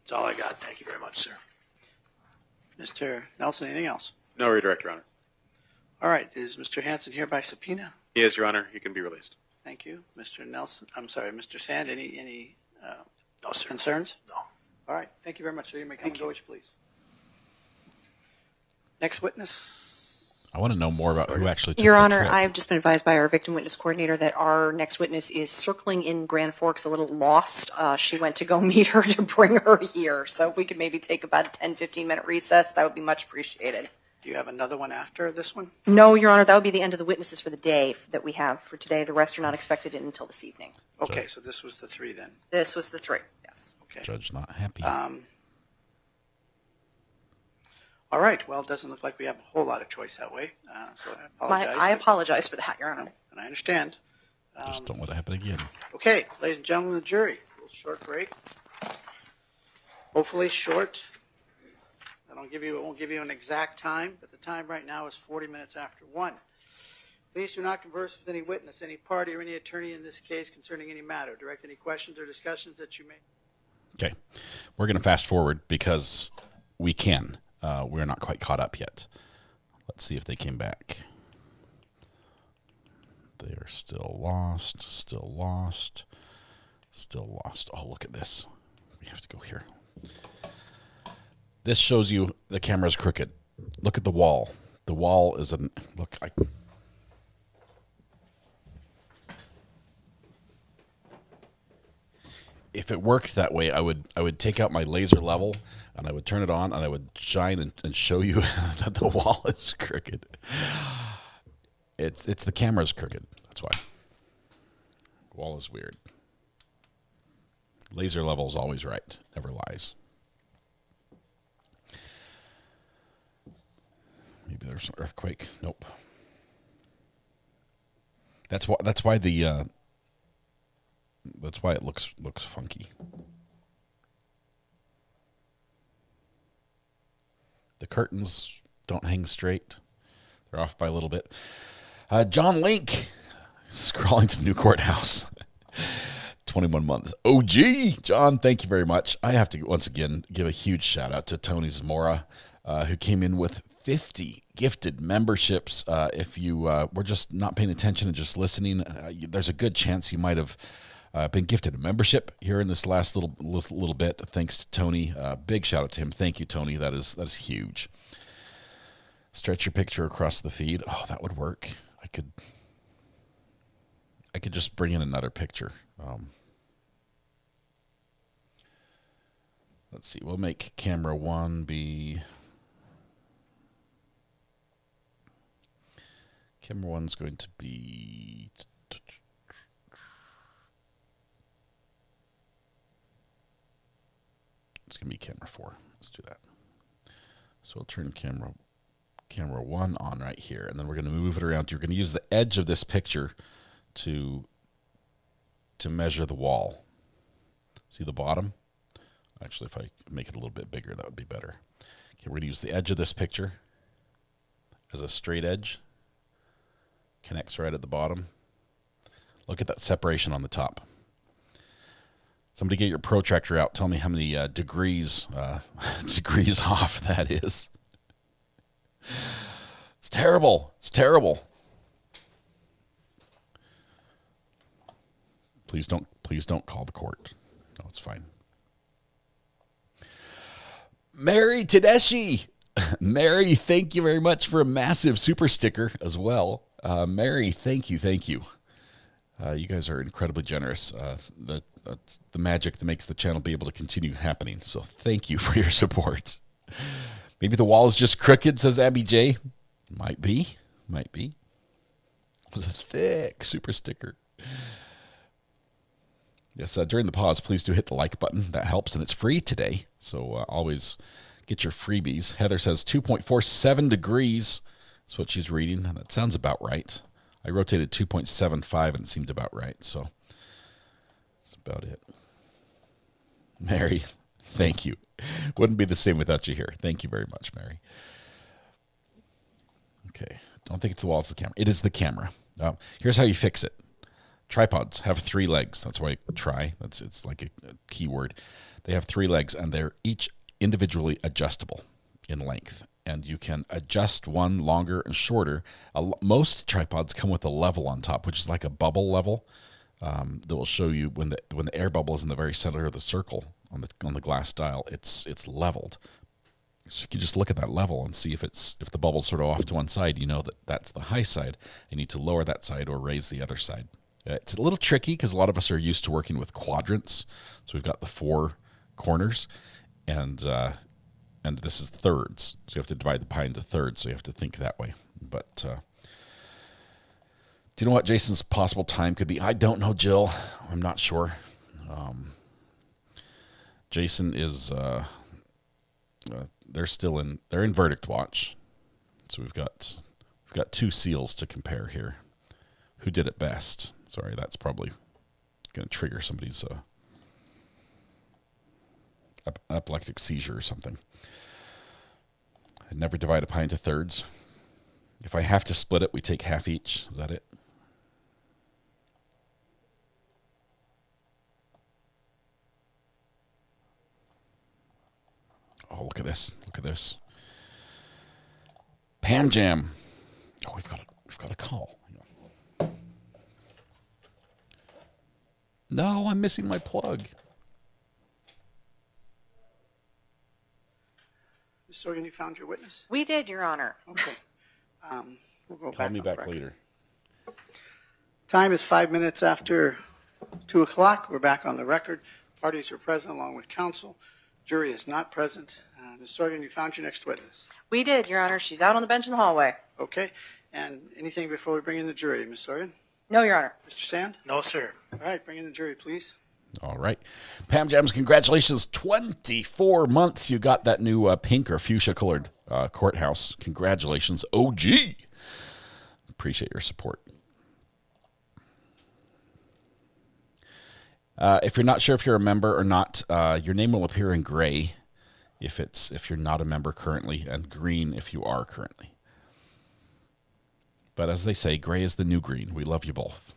That's all I got. Thank you very much, sir. Mr. Nelson, anything else? No, Redirect, Your Honor. All right. Is Mr. Hansen here by subpoena? He is, Your Honor. He can be released. Thank you. Mr. Nelson, I'm sorry, Mr. Sand, any No, sir. concerns? No. All right. Thank you very much, sir. You may come and go, please. Next witness. I want to know more about who actually took Your the Honor, trip. I've just been advised by our victim witness coordinator that our next witness is circling in Grand Forks, a little lost. She went to go meet her to bring her here. So if we could maybe take about a 10, 15-minute recess, that would be much appreciated. Do you have another one after this one? No, Your Honor, that would be the end of the witnesses for the day that we have for today. The rest are not expected in until this evening. Okay, so this was the three then. This was the three, yes. Okay. Judge not happy. All right. Well, it doesn't look like we have a whole lot of choice that way. So I apologize. I apologize for that, Your Honor. And I understand. Just don't let it happen again. Okay, ladies and gentlemen of the jury, a little short break. Hopefully short. I won't give you an exact time, but the time right now is 40 minutes after 1. Please do not converse with any witness, any party, or any attorney in this case concerning any matter. Direct any questions or discussions that you may. Okay. We're going to fast forward because we can. We're not quite caught up yet. Let's see if they came back. They are still lost, still lost, still lost. Oh, look at this. We have to go here. This shows you the camera's crooked. Look at the wall. The wall is a look. If it worked that way, I would take out my laser level and I would turn it on and I would shine and show you that the wall is crooked. It's the camera's crooked. That's why. Wall is weird. Laser level is always right. Never lies. Maybe there's an earthquake. Nope. That's why it looks funky. The curtains don't hang straight. They're off by a little bit. John Link is crawling to the new courthouse. 21 months. OG! John, thank you very much. I have to once again give a huge shout out to Tony Zamora, who came in with 50 gifted memberships. If you were just not paying attention and just listening, there's a good chance you might have been gifted a membership here in this last little bit. Thanks to Tony. Big shout out to him. Thank you, Tony. That is huge. Stretch your picture across the feed. Oh, that would work. I could just bring in another picture. Let's see. We'll make camera 1 be... Camera 1's going to be... It's going to be camera 4. Let's do that. So we'll turn camera 1 on right here, and then we're going to move it around. You're going to use the edge of this picture to measure the wall. See the bottom? Actually, if I make it a little bit bigger, that would be better. Okay, we're going to use the edge of this picture as a straight edge. Connects right at the bottom. Look at that separation on the top. Somebody get your protractor out. Tell me how many degrees off that is. It's terrible. It's terrible. Please don't call the court. No, it's fine. Mary Tedeschi. Mary, thank you very much for a massive super sticker as well. Mary, thank you. You guys are incredibly generous. That's the magic that makes the channel be able to continue happening. So thank you for your support. Maybe the wall is just crooked, says Abby J. Might be. It was a thick super sticker. Yes, during the pause, please do hit the like button. That helps, and it's free today. So always get your freebies. Heather says 2.47 degrees. That's what she's reading. That sounds about right. I rotated 2.75, and it seemed about right. So that's about it. Mary, thank you. Wouldn't be the same without you here. Thank you very much, Mary. Okay. Don't think it's the wall, it's the camera. It is the camera. Here's how you fix it. Tripods have 3 legs. That's why it's like a keyword. They have 3 legs, and they're each individually adjustable in length. And you can adjust one longer and shorter. Most tripods come with a level on top, which is like a bubble level that will show you when the air bubble is in the very center of the circle on the glass dial. It's leveled. So you can just look at that level and see if the bubble's sort of off to one side. You know that's the high side. You need to lower that side or raise the other side. It's a little tricky because a lot of us are used to working with quadrants. So we've got the 4 corners, and this is thirds. So you have to divide the pie into thirds, so you have to think that way. But do you know what Jason's possible time could be? I don't know, Jill. I'm not sure. Jason is they're in verdict watch. So we've got 2 seals to compare here. Who did it best? Sorry, that's probably going to trigger somebody's epileptic seizure or something. I'd never divide a pie into thirds. If I have to split it, we take half each. Is that it? Oh, look at this. Look at this. Pam Jam. Oh, we've got a call. No, I'm missing my plug. Ms. Sorgan, you found your witness? We did, Your Honor. Okay. We'll go Call me back later. Time is 5 minutes after 2 o'clock. We're back on the record. Parties are present along with counsel. Jury is not present. Ms. Sorgan, you found your next witness? We did, Your Honor. She's out on the bench in the hallway. Okay. And anything before we bring in the jury, Ms. Sorgan? No, Your Honor. Mr. Sand? No, sir. All right, bring in the jury, please. All right. Pam Jams, congratulations. 24 months you got that new pink or fuchsia-colored courthouse. Congratulations, OG. Appreciate your support. If you're not sure if you're a member or not, your name will appear in gray if you're not a member currently, and green if you are currently. But as they say, gray is the new green. We love you both.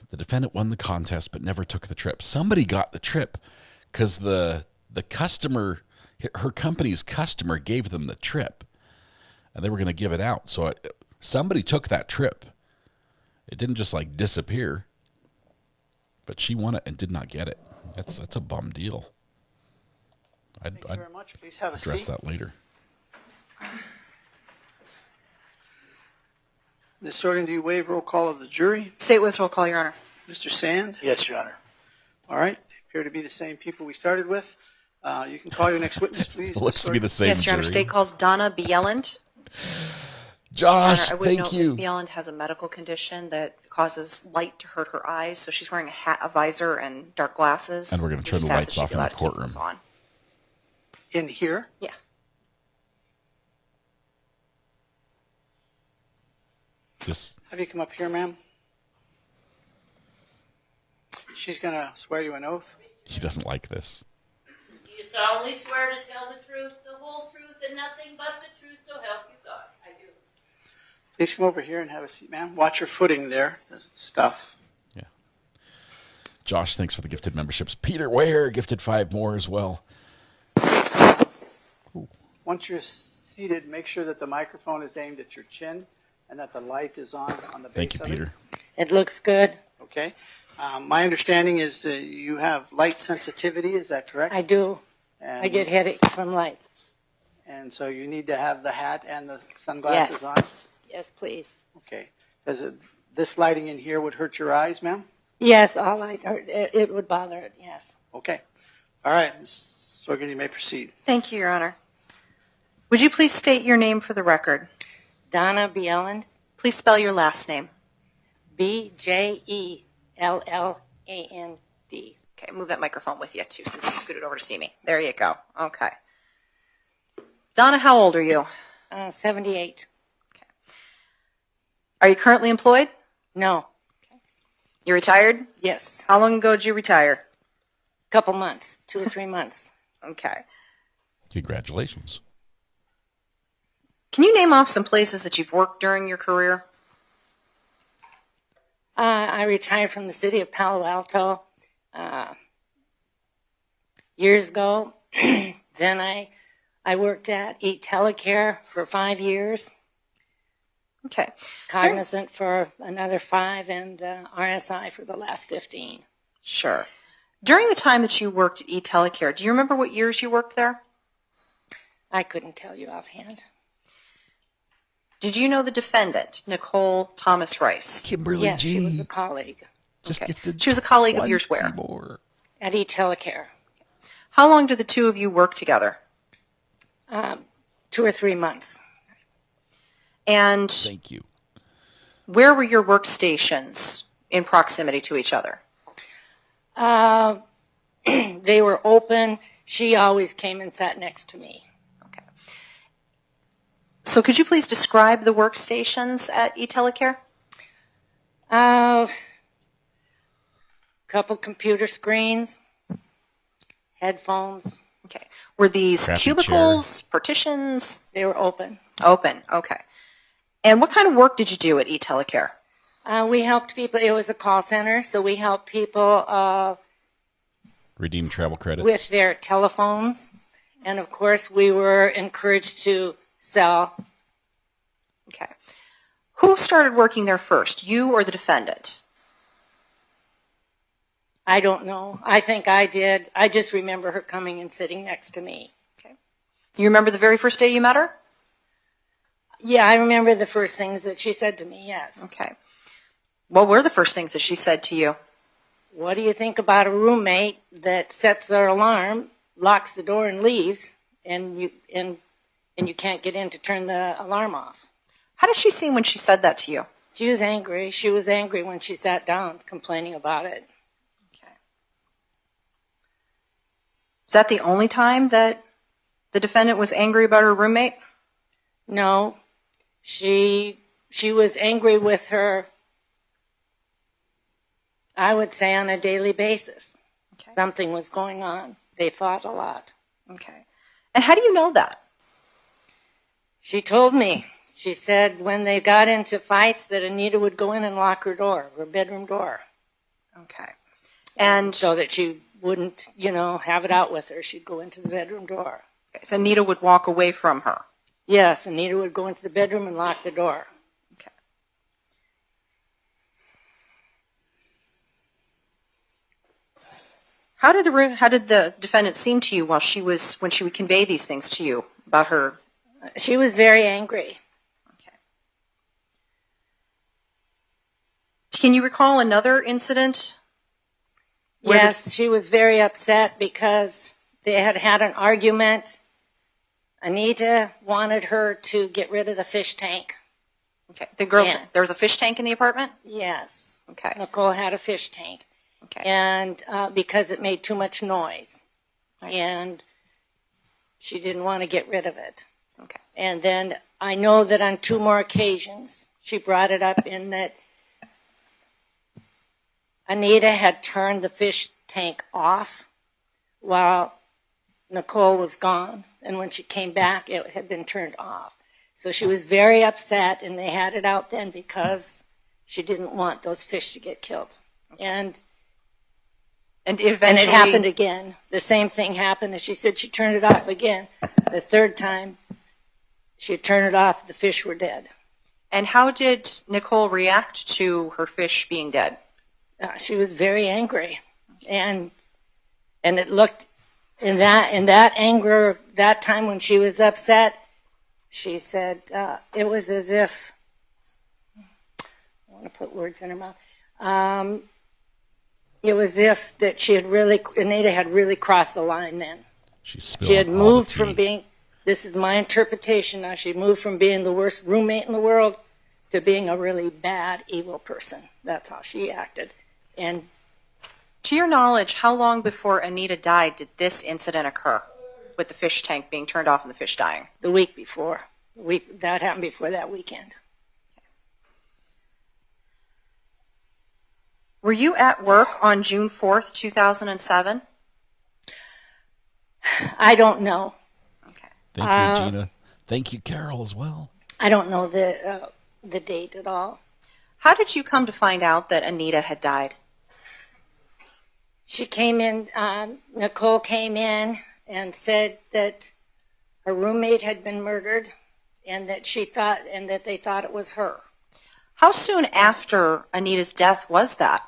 The defendant won the contest but never took the trip. Somebody got the trip because the customer, her company's customer, gave them the trip, and they were going to give it out. So somebody took that trip. It didn't just like disappear, but she won it and did not get it. That's a bum deal. Thank you very much. Please have a address seat. that later. Ms. Sorgan, do you waive roll call of the jury? State witness roll call, Your Honor. Mr. Sand? Yes, Your Honor. All right. They appear to be the same people we started with. You can call your next witness, please. Looks to be the same Yes, Your Honor. jury. State calls Donna Belland. Josh, Your Honor, I would thank note you. Ms. Belland has a medical condition that causes light to hurt her eyes, so she's wearing a hat, a visor, and dark glasses. And we're going to turn the lights off in the courtroom. In here? Yeah. Have you come up here, ma'am? She's going to swear you an oath. She doesn't like this. Do you solemnly swear to tell the truth, the whole truth, and nothing but the truth, so help you God? I do. Please come over here and have a seat, ma'am. Watch your footing there. There's stuff. Yeah. Josh, thanks for the gifted memberships. Peter Ware gifted 5 more as well. Once you're seated, make sure that the microphone is aimed at your chin and that the light is on the base Thank you, of Peter. It looks good. Okay. My understanding is that you have light sensitivity. Is that correct? I do. And, I get headaches from lights. And so you need to have the hat and the sunglasses Yes. on? Yes, please. Okay. Does this lighting in here would hurt your eyes, ma'am? Yes, all light. It would bother it, yes. Okay. All right. Ms. Sorgan, you may proceed. Thank you, Your Honor. Would you please state your name for the record? Donna Belland. Please spell your last name. Belland. Okay, move that microphone with you, too, since you scooted over to see me. There you go. Okay. Donna, how old are you? 78. Are you currently employed? No. You retired? Yes. How long ago did you retire? Couple months, 2 or 3 months. Okay. Congratulations. Can you name off some places that you've worked during your career? I retired from the city of Palo Alto years ago. Then I worked at eTelecare for 5 years. Okay. Cognizant for another 5 and RSI for the last 15. Sure. During the time that you worked at eTelecare, do you remember what years you worked there? I couldn't tell you offhand. Did you know the defendant, Nichole Thomas Rice? Kimberly Yes, G. she was a colleague Just gifted. She was a colleague of 20 yours where? more. at eTelecare. How long did the two of you work together? 2 or 3 months. And Thank you. where were your workstations in proximity to each other? They were open. She always came and sat next to me. Okay. So could you please describe the workstations at eTelecare? Couple computer screens, headphones. Okay. Were these Crappy cubicles, partitions? They were open. Open, okay. And what kind of work did you do at eTelecare? We helped people. It was a call center, so we helped people Redeem travel credits. with their telephones. And, of course, we were encouraged to sell. Okay. Who started working there first, you or the defendant? I don't know. I think I did. I just remember her coming and sitting next to me. Okay. You remember the very first day you met her? Yeah, I remember the first things that she said to me, yes. Okay. What were the first things that she said to you? What do you think about a roommate that sets their alarm, locks the door and leaves, and you can't get in to turn the alarm off? How did she seem when she said that to you? She was angry. She was angry when she sat down, complaining about it. Okay. Is that the only time that the defendant was angry about her roommate? No, she was angry with her, I would say, on a daily basis. Okay. Something was going on. They fought a lot. Okay. And how do you know that? She told me. She said when they got into fights that Anita would go in and lock her door, her bedroom door. Okay. And so that she wouldn't, have it out with her. She'd go into the bedroom door. Okay, so Anita would walk away from her. Yes, Anita would go into the bedroom and lock the door. Okay. How did the defendant seem to you when she would convey these things to you about her? She was very angry. Okay. Can you recall another incident? Yes, she was very upset because they had had an argument. Anita wanted her to get rid of the fish tank. Okay. There was a fish tank in the apartment? Yes. Okay. Nichole had a fish tank. Okay. And because it made too much noise. Right. And she didn't want to get rid of it. Okay. And then I know that on 2 more occasions, she brought it up in that Anita had turned the fish tank off while Nichole was gone. And when she came back, it had been turned off. So she was very upset, and they had it out then because she didn't want those fish to get killed. Okay. And it happened again. The same thing happened, and she said she turned it off again. The 3rd time she turned it off, the fish were dead. And how did Nichole react to her fish being dead? She was very angry, and it looked in that anger, that time when she was upset, she said it was as if, I want to put words in her mouth. It was as if that Anita had really crossed the line then. She had moved from being, this is my interpretation now, she moved from being the worst roommate in the world to being a really bad, evil person. That's how she acted. And to your knowledge, how long before Anita died did this incident occur with the fish tank being turned off and the fish dying? The week before. That happened before that weekend. Were you at work on June 4th, 2007? I don't know. Okay. Thank you, Gina. Thank you, Carol, as well. I don't know the date at all. How did you come to find out that Anita had died? She came in, Nichole came in and said that her roommate had been murdered and that they thought it was her. How soon after Anita's death was that?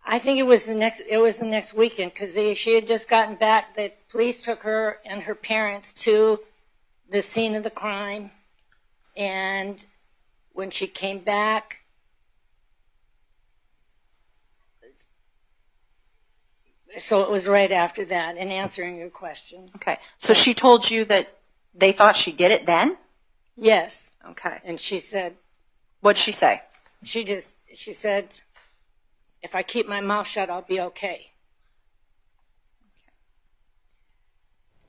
I think it was the next weekend because she had just gotten back. The police took her and her parents to the scene of the crime, and when she came back, so it was right after that, in answering your question. Okay. So she told you that they thought she did it then? Yes. Okay. And she said... What'd she say? She said, if I keep my mouth shut, I'll be okay.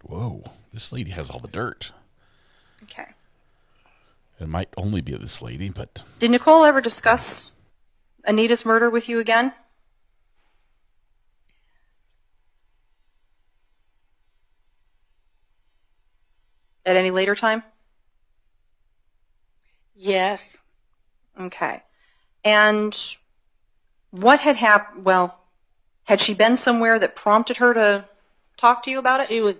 Whoa. This lady has all the dirt. Okay. It might only be this lady, but... Did Nichole ever discuss Anita's murder with you again? At any later time? Yes. Okay. And what had happened? Well, had she been somewhere that prompted her to talk to you about it?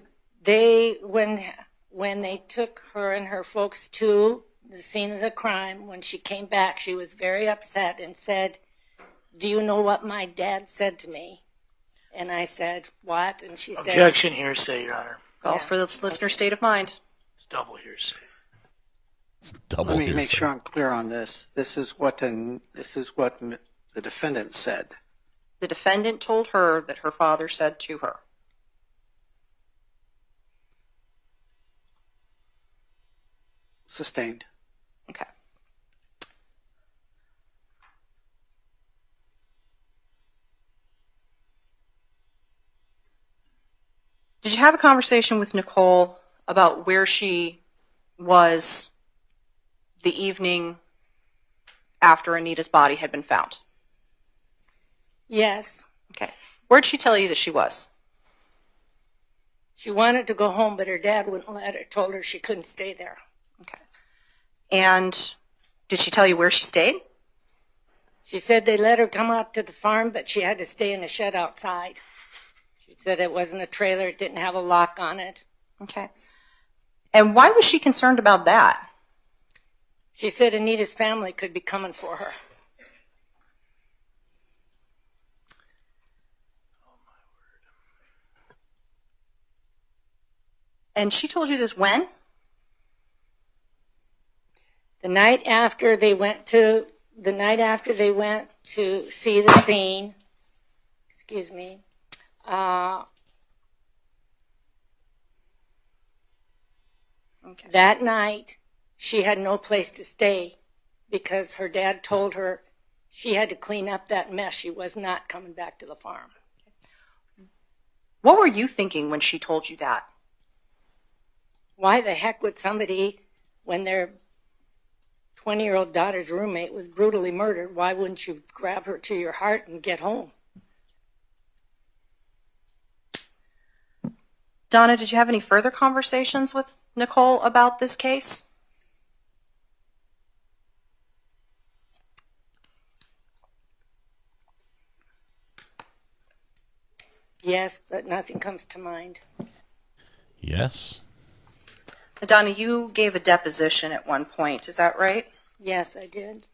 When they took her and her folks to the scene of the crime, when she came back, she was very upset and said, "Do you know what my dad said to me?" And I said, "What?" And she said, "Objection, hearsay, Your Honor." Calls for the listener's state of mind. It's double hearsay. Let me make sure I'm clear on this. This is what the defendant said. The defendant told her that her father said to her. Sustained. Okay. Did you have a conversation with Nichole about where she was the evening after Anita's body had been found? Yes. Okay. Where'd she tell you that she was? She wanted to go home, but her dad wouldn't let her, told her she couldn't stay there. Okay. And did she tell you where she stayed? She said they let her come out to the farm, but she had to stay in a shed outside. She said it wasn't a trailer, it didn't have a lock on it. Okay. And why was she concerned about that? She said Anita's family could be coming for her. And she told you this when? The night after they went to the night after they went to see the scene, excuse me, that night she had no place to stay because her dad told her she had to clean up that mess. She was not coming back to the farm. What were you thinking when she told you that? Why the heck would somebody, when their 20-year-old daughter's roommate was brutally murdered, why wouldn't you grab her to your heart and get home? Donna, did you have any further conversations with Nichole about this case? Yes, but nothing comes to mind. Yes. Donna, you gave a deposition at one point, is that right? Yes, I did.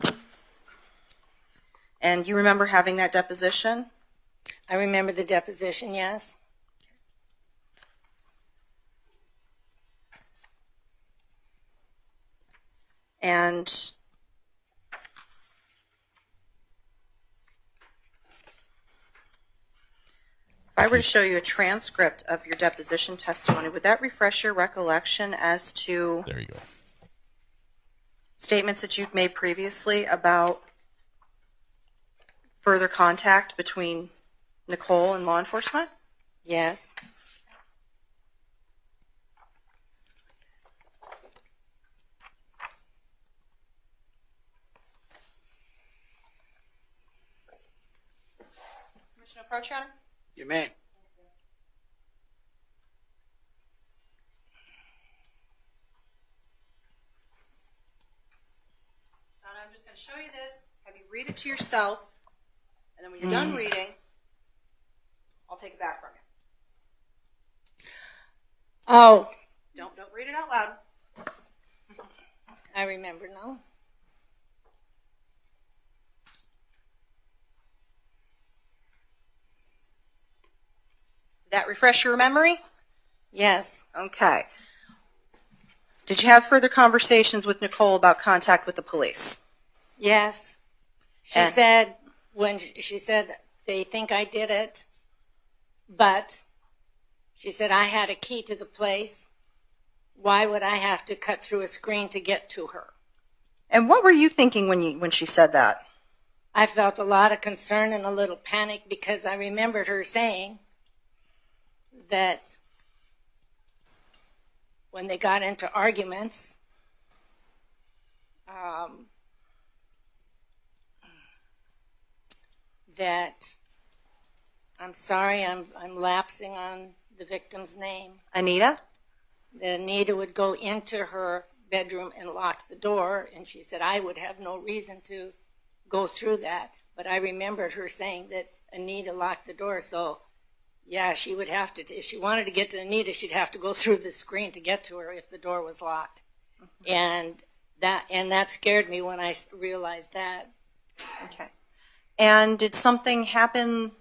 Okay. And you remember having that deposition? I remember the deposition, yes. And if I were to show you a transcript of your deposition testimony, would that refresh your recollection as to there you go. Statements that you've made previously about further contact between Nichole and law enforcement? Yes. Commissioner Prochon? You may. Donna, I'm just going to show you this, have you read it to yourself, and then when you're done reading, I'll take it back from you. Oh. Don't read it out loud. I remember now. Did that refresh your memory? Yes. Okay. Did you have further conversations with Nichole about contact with the police? Yes. She said they think I did it, but she said I had a key to the place. Why would I have to cut through a screen to get to her? And what were you thinking when she said that? I felt a lot of concern and a little panic because I remembered her saying that when they got into arguments, that I'm sorry, I'm lapsing on the victim's name. Anita? That Anita would go into her bedroom and lock the door, and she said I would have no reason to go through that. But I remembered her saying that Anita locked the door, so yeah, she would have to, if she wanted to get to Anita, she'd have to go through the screen to get to her if the door was locked. Mm-hmm. And that scared me when I realized that. Okay. And did something happen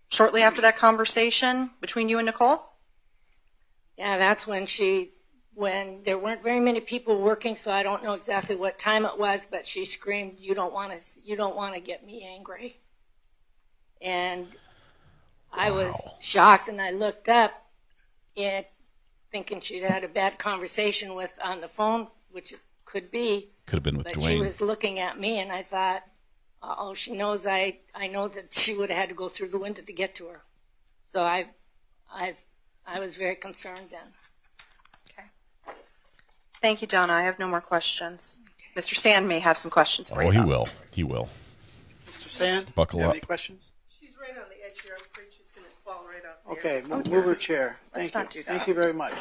shortly after that conversation between you and Nichole? Yeah, that's when there weren't very many people working, so I don't know exactly what time it was, but she screamed, "You don't want to get me angry." And I was shocked, and I looked up, thinking she'd had a bad conversation on the phone, which it could be. Could have been with but Dwayne. She was looking at me, and I thought, oh, she knows I know that she would have had to go through the window to get to her. So I was very concerned then. Okay. Thank you, Donna. I have no more questions. Okay. Mr. Sand may have some questions for you. Oh, he will. He will. Mr. Sand, buckle do you have up. Any questions? She's right on the edge here. I'm afraid she's going to fall right off. Okay, move her chair. Thank you. Thank you very much.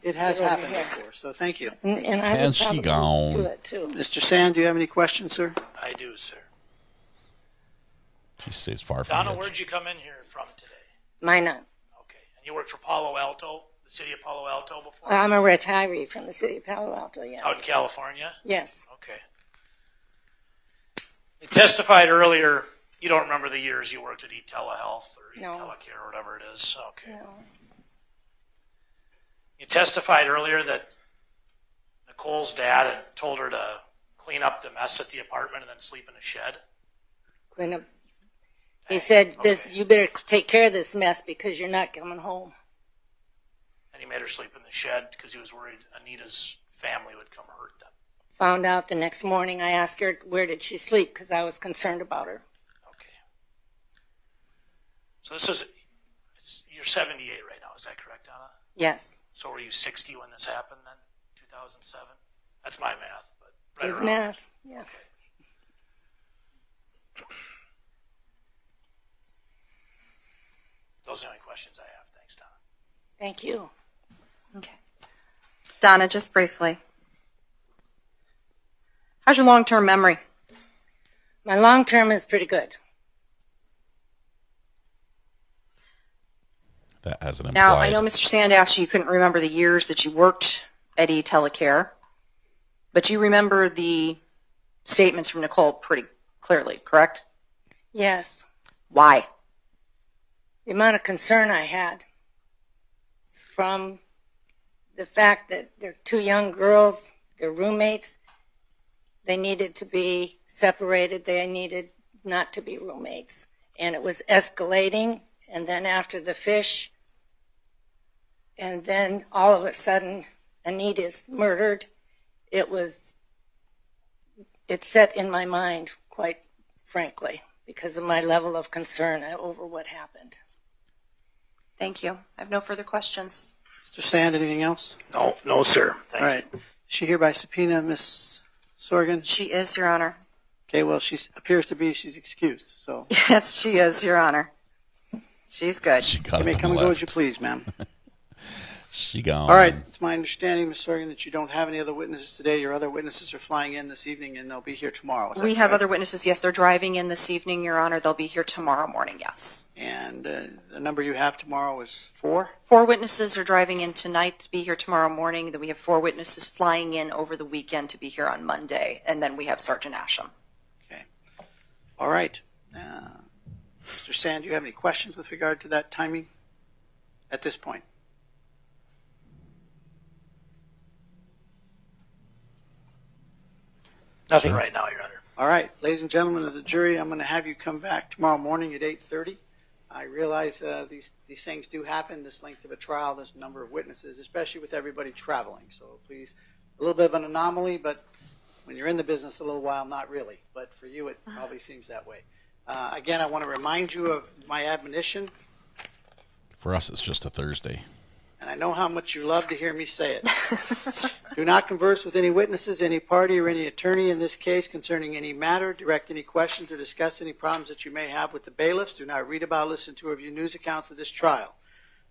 It has happened before, so thank you. And she gone. Mr. Sand, do you have any questions, sir? I do, sir. She stays far from Donna, the edge. where'd you come in here from today? Minot. Okay. And you worked for Palo Alto, the city of Palo Alto before? I'm a retiree from the city of Palo Alto, yes. Out in California? Yes. Okay. You testified earlier, you don't remember the years you worked at eTelehealth or eTelecare or whatever it is. Okay. No. You testified earlier that Nichole's dad had told her to clean up the mess at the apartment and then sleep in a shed? Clean up. He said, you better take care of this mess because you're not coming home. And he made her sleep in the shed because he was worried Anita's family would come hurt them. Found out the next morning, I asked her where did she sleep because I was concerned about her. So this is, you're 78 right now, is that correct, Donna? Yes. So were you 60 when this happened then, 2007? That's my math, but right Good around. math, yeah. Okay. Those are the only questions I have. Thanks, Donna. Thank you. Okay. Donna, just briefly. How's your long-term memory? My long-term is pretty good. That has an implied. Now, I know Mr. Sand asked you couldn't remember the years that you worked at eTelecare, but you remember the statements from Nichole pretty clearly, correct? Yes. Why? The amount of concern I had from the fact that they're two young girls, they're roommates, they needed to be separated, they needed not to be roommates. And it was escalating, and then after the fish, and then all of a sudden Anita's murdered. It set in my mind, quite frankly, because of my level of concern over what happened. Thank you. I have no further questions. Mr. Sand, anything else? No, sir. Thank All right. Is she here by subpoena, Miss Sorgan? She is, Your Honor. Okay, well, she appears to be. She's excused, so. Yes, she is, Your Honor. She's good. She got You may up come and and go left. as you please, ma'am. She gone. All right. It's my understanding, Ms. Sorgan, that you don't have any other witnesses today. Your other witnesses are flying in this evening, and they'll be here tomorrow. Is that We have correct? other witnesses. Yes, they're driving in this evening, Your Honor. They'll be here tomorrow morning, yes. And the number you have tomorrow is 4? 4 witnesses are driving in tonight to be here tomorrow morning. Then we have 4 witnesses flying in over the weekend to be here on Monday. And then we have Sergeant Asham. Okay. All right. Mr. Sand, do you have any questions with regard to that timing at this point? Nothing right now, Your Honor. All right, ladies and gentlemen of the jury, I'm going to have you come back tomorrow morning at 8:30. I realize these things do happen, this length of a trial, this number of witnesses, especially with everybody traveling. So please, a little bit of an anomaly, but when you're in the business a little while, not really. But for you, it probably seems that way. Again, I want to remind you of my admonition. For us, it's just a Thursday. And I know how much you love to hear me say it. Do not converse with any witnesses, any party, or any attorney in this case concerning any matter. Direct any questions or discuss any problems that you may have with the bailiffs. Do not read about, listen to, or view news accounts of this trial.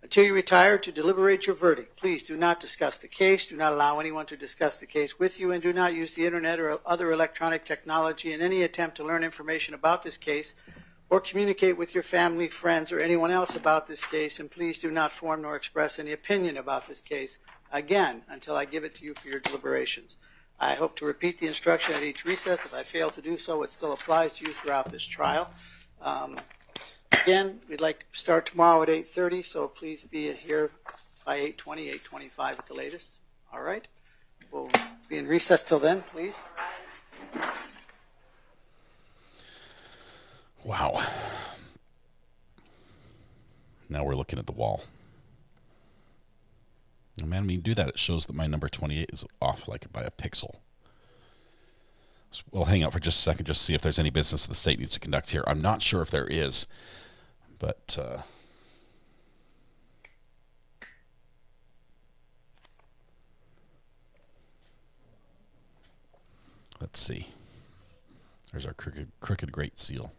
Until you retire to deliberate your verdict, please do not discuss the case. Do not allow anyone to discuss the case with you, and do not use the internet or other electronic technology in any attempt to learn information about this case or communicate with your family, friends, or anyone else about this case, and please do not form nor express any opinion about this case, again, until I give it to you for your deliberations. I hope to repeat the instruction at each recess. If I fail to do so, it still applies to you throughout this trial. Again, we'd like to start tomorrow at 8:30, so please be here by 8:20, 8:25 at the latest. All right? We'll be in recess till then, please. Wow. Now we're looking at the wall. Oh, man, when you do that, it shows that my number 28 is off like by a pixel. So we'll hang out for just a second, just to see if there's any business the state needs to conduct here. I'm not sure if there is, but let's see. There's our crooked great seal.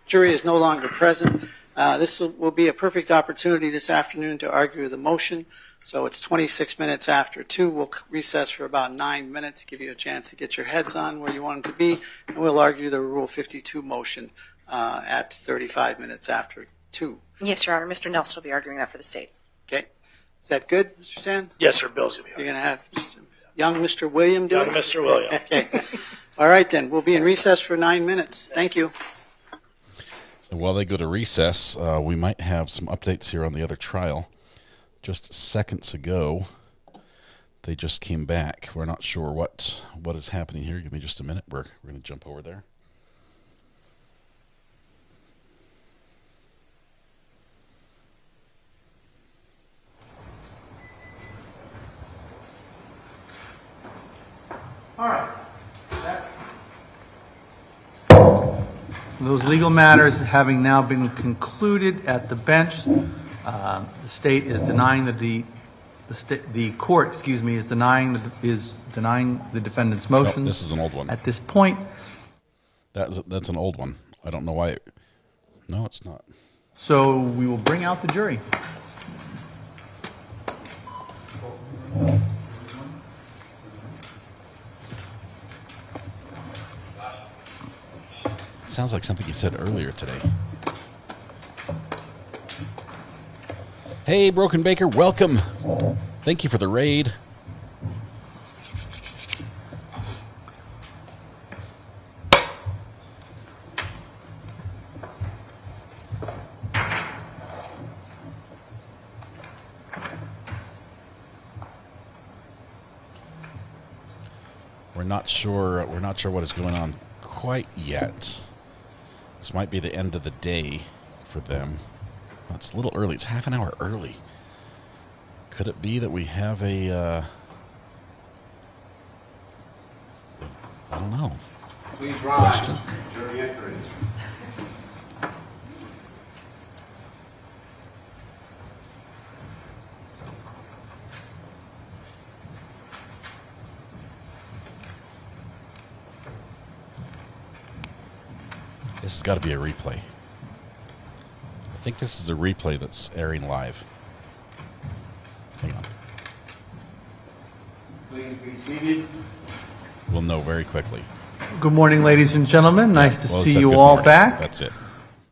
Jury is no longer present. This will be a perfect opportunity this afternoon to argue the motion. So it's 26 minutes after 2. We'll recess for about 9 minutes, give you a chance to get your heads on where you want them to be, and we'll argue the Rule 52 motion at 35 minutes after 2. Yes, Your Honor. Mr. Nelson will be arguing that for the state. Okay. Is that good, Mr. Sand? Yes, sir. Bill's going to be You're going to have young Mr. William do it? Young Mr. William. Okay. All right, then. We'll be in recess for 9 minutes. Thank you. So while they go to recess, we might have some updates here on the other trial. Just seconds ago, They just came back. We're not sure what is happening here. Give me just a minute. We're going to jump over there. All right. Those legal matters having now been concluded at the bench, the state is denying the court, is denying the defendant's motion. This is an old one. At this point, that's an old one. I don't know why. No, it's not. So we will bring out the jury. Sounds like something you said earlier today. Hey, Broken Baker, welcome. Thank you for the raid. We're not sure what is going on quite yet. This might be the end of the day for them. Well, it's a little early. It's half an hour early. Could it be that we have a... I don't know. Please rise. Question? Jury entry. This has got to be a replay. I think this is a replay that's airing live. Hang on. Please be seated. We'll know very quickly. Good morning, ladies and gentlemen. Nice to Well, see it's a you good all morning. back. That's it.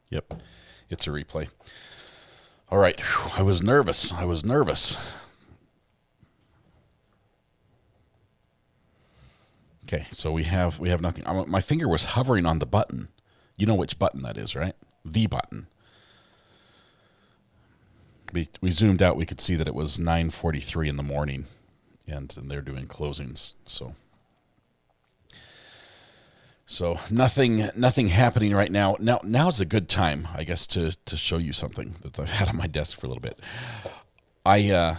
Yep. It's a replay. All right. Whew, I was nervous. Okay, so we have nothing. My finger was hovering on the button. You know which button that is, right? The button. We zoomed out. We could see that it was 9:43 in the morning, and they're doing closings. So nothing happening right now. Now is a good time, I guess, to show you something that I've had on my desk for a little bit. I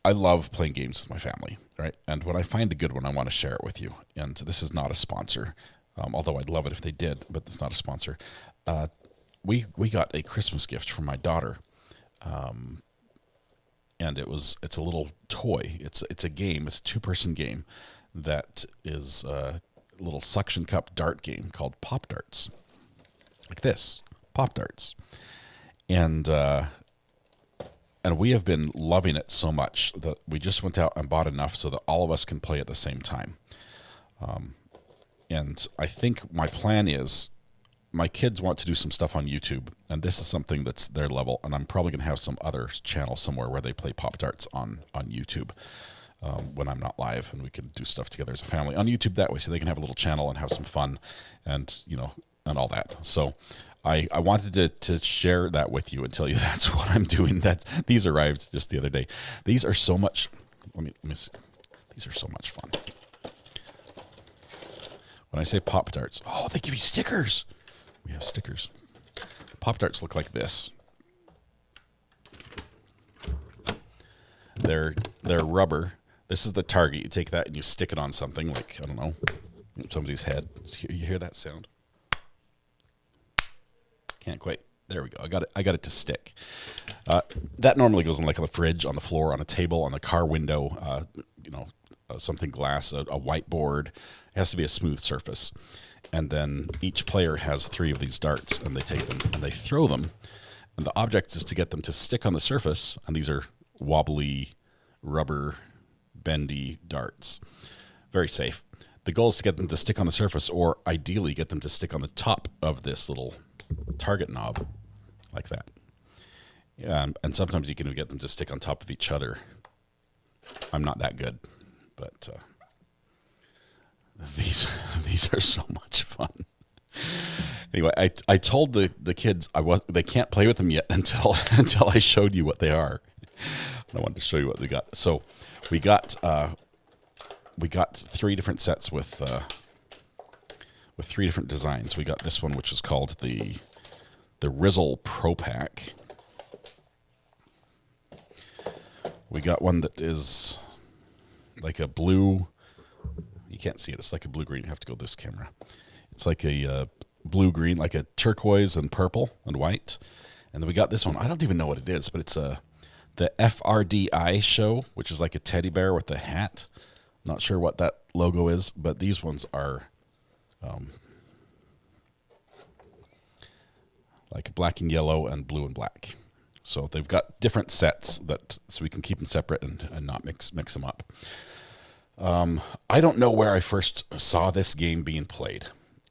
love playing games with my family, right? And when I find a good one, I want to share it with you. And this is not a sponsor. Although I'd love it if they did, but it's not a sponsor. We got a Christmas gift from my daughter, and it's a little toy. It's a game. It's a 2-person game that is a little suction cup dart game called Pop Darts, like this, Pop Darts, and we have been loving it so much that we just went out and bought enough so that all of us can play at the same time. And I think my plan is my kids want to do some stuff on YouTube, and this is something that's their level, and I'm probably going to have some other channel somewhere where they play Pop-Tarts on YouTube when I'm not live, and we can do stuff together as a family on YouTube that way, so they can have a little channel and have some fun and, and all that. So I wanted to share that with you and tell you that's what I'm doing. These arrived just the other day. These are so much, let me see. These are so much fun. When I say Pop-Tarts, they give you stickers. We have stickers. Pop-Tarts look like this. They're rubber. This is the target. You take that and you stick it on something like, I don't know, somebody's head. You hear that sound? Can't quite. There we go. I got it to stick. That normally goes in like on the fridge, on the floor, on a table, on the car window, something glass, a whiteboard. It has to be a smooth surface. And then each player has 3 of these darts, and they take them and they throw them. And the object is to get them to stick on the surface. And these are wobbly, rubber, bendy darts. Very safe. The goal is to get them to stick on the surface, or ideally get them to stick on the top of this little target knob, like that. And sometimes you can get them to stick on top of each other. I'm not that good, but these are so much fun. Anyway, I told the kids they can't play with them yet until I showed you what they are. I wanted to show you what we got. So we got 3 different sets with 3 different designs. We got this one, which is called the Rizzle Pro Pack. We got one that is like a blue. You can't see it. It's like a blue-green. You have to go this camera. It's like a blue-green, like a turquoise and purple and white. And then we got this one. I don't even know what it is, but it's the FRDI show, which is like a teddy bear with a hat. Not sure what that logo is, but these ones are like black and yellow and blue and black. So they've got different sets so we can keep them separate and not mix them up. I don't know where I first saw this game being played.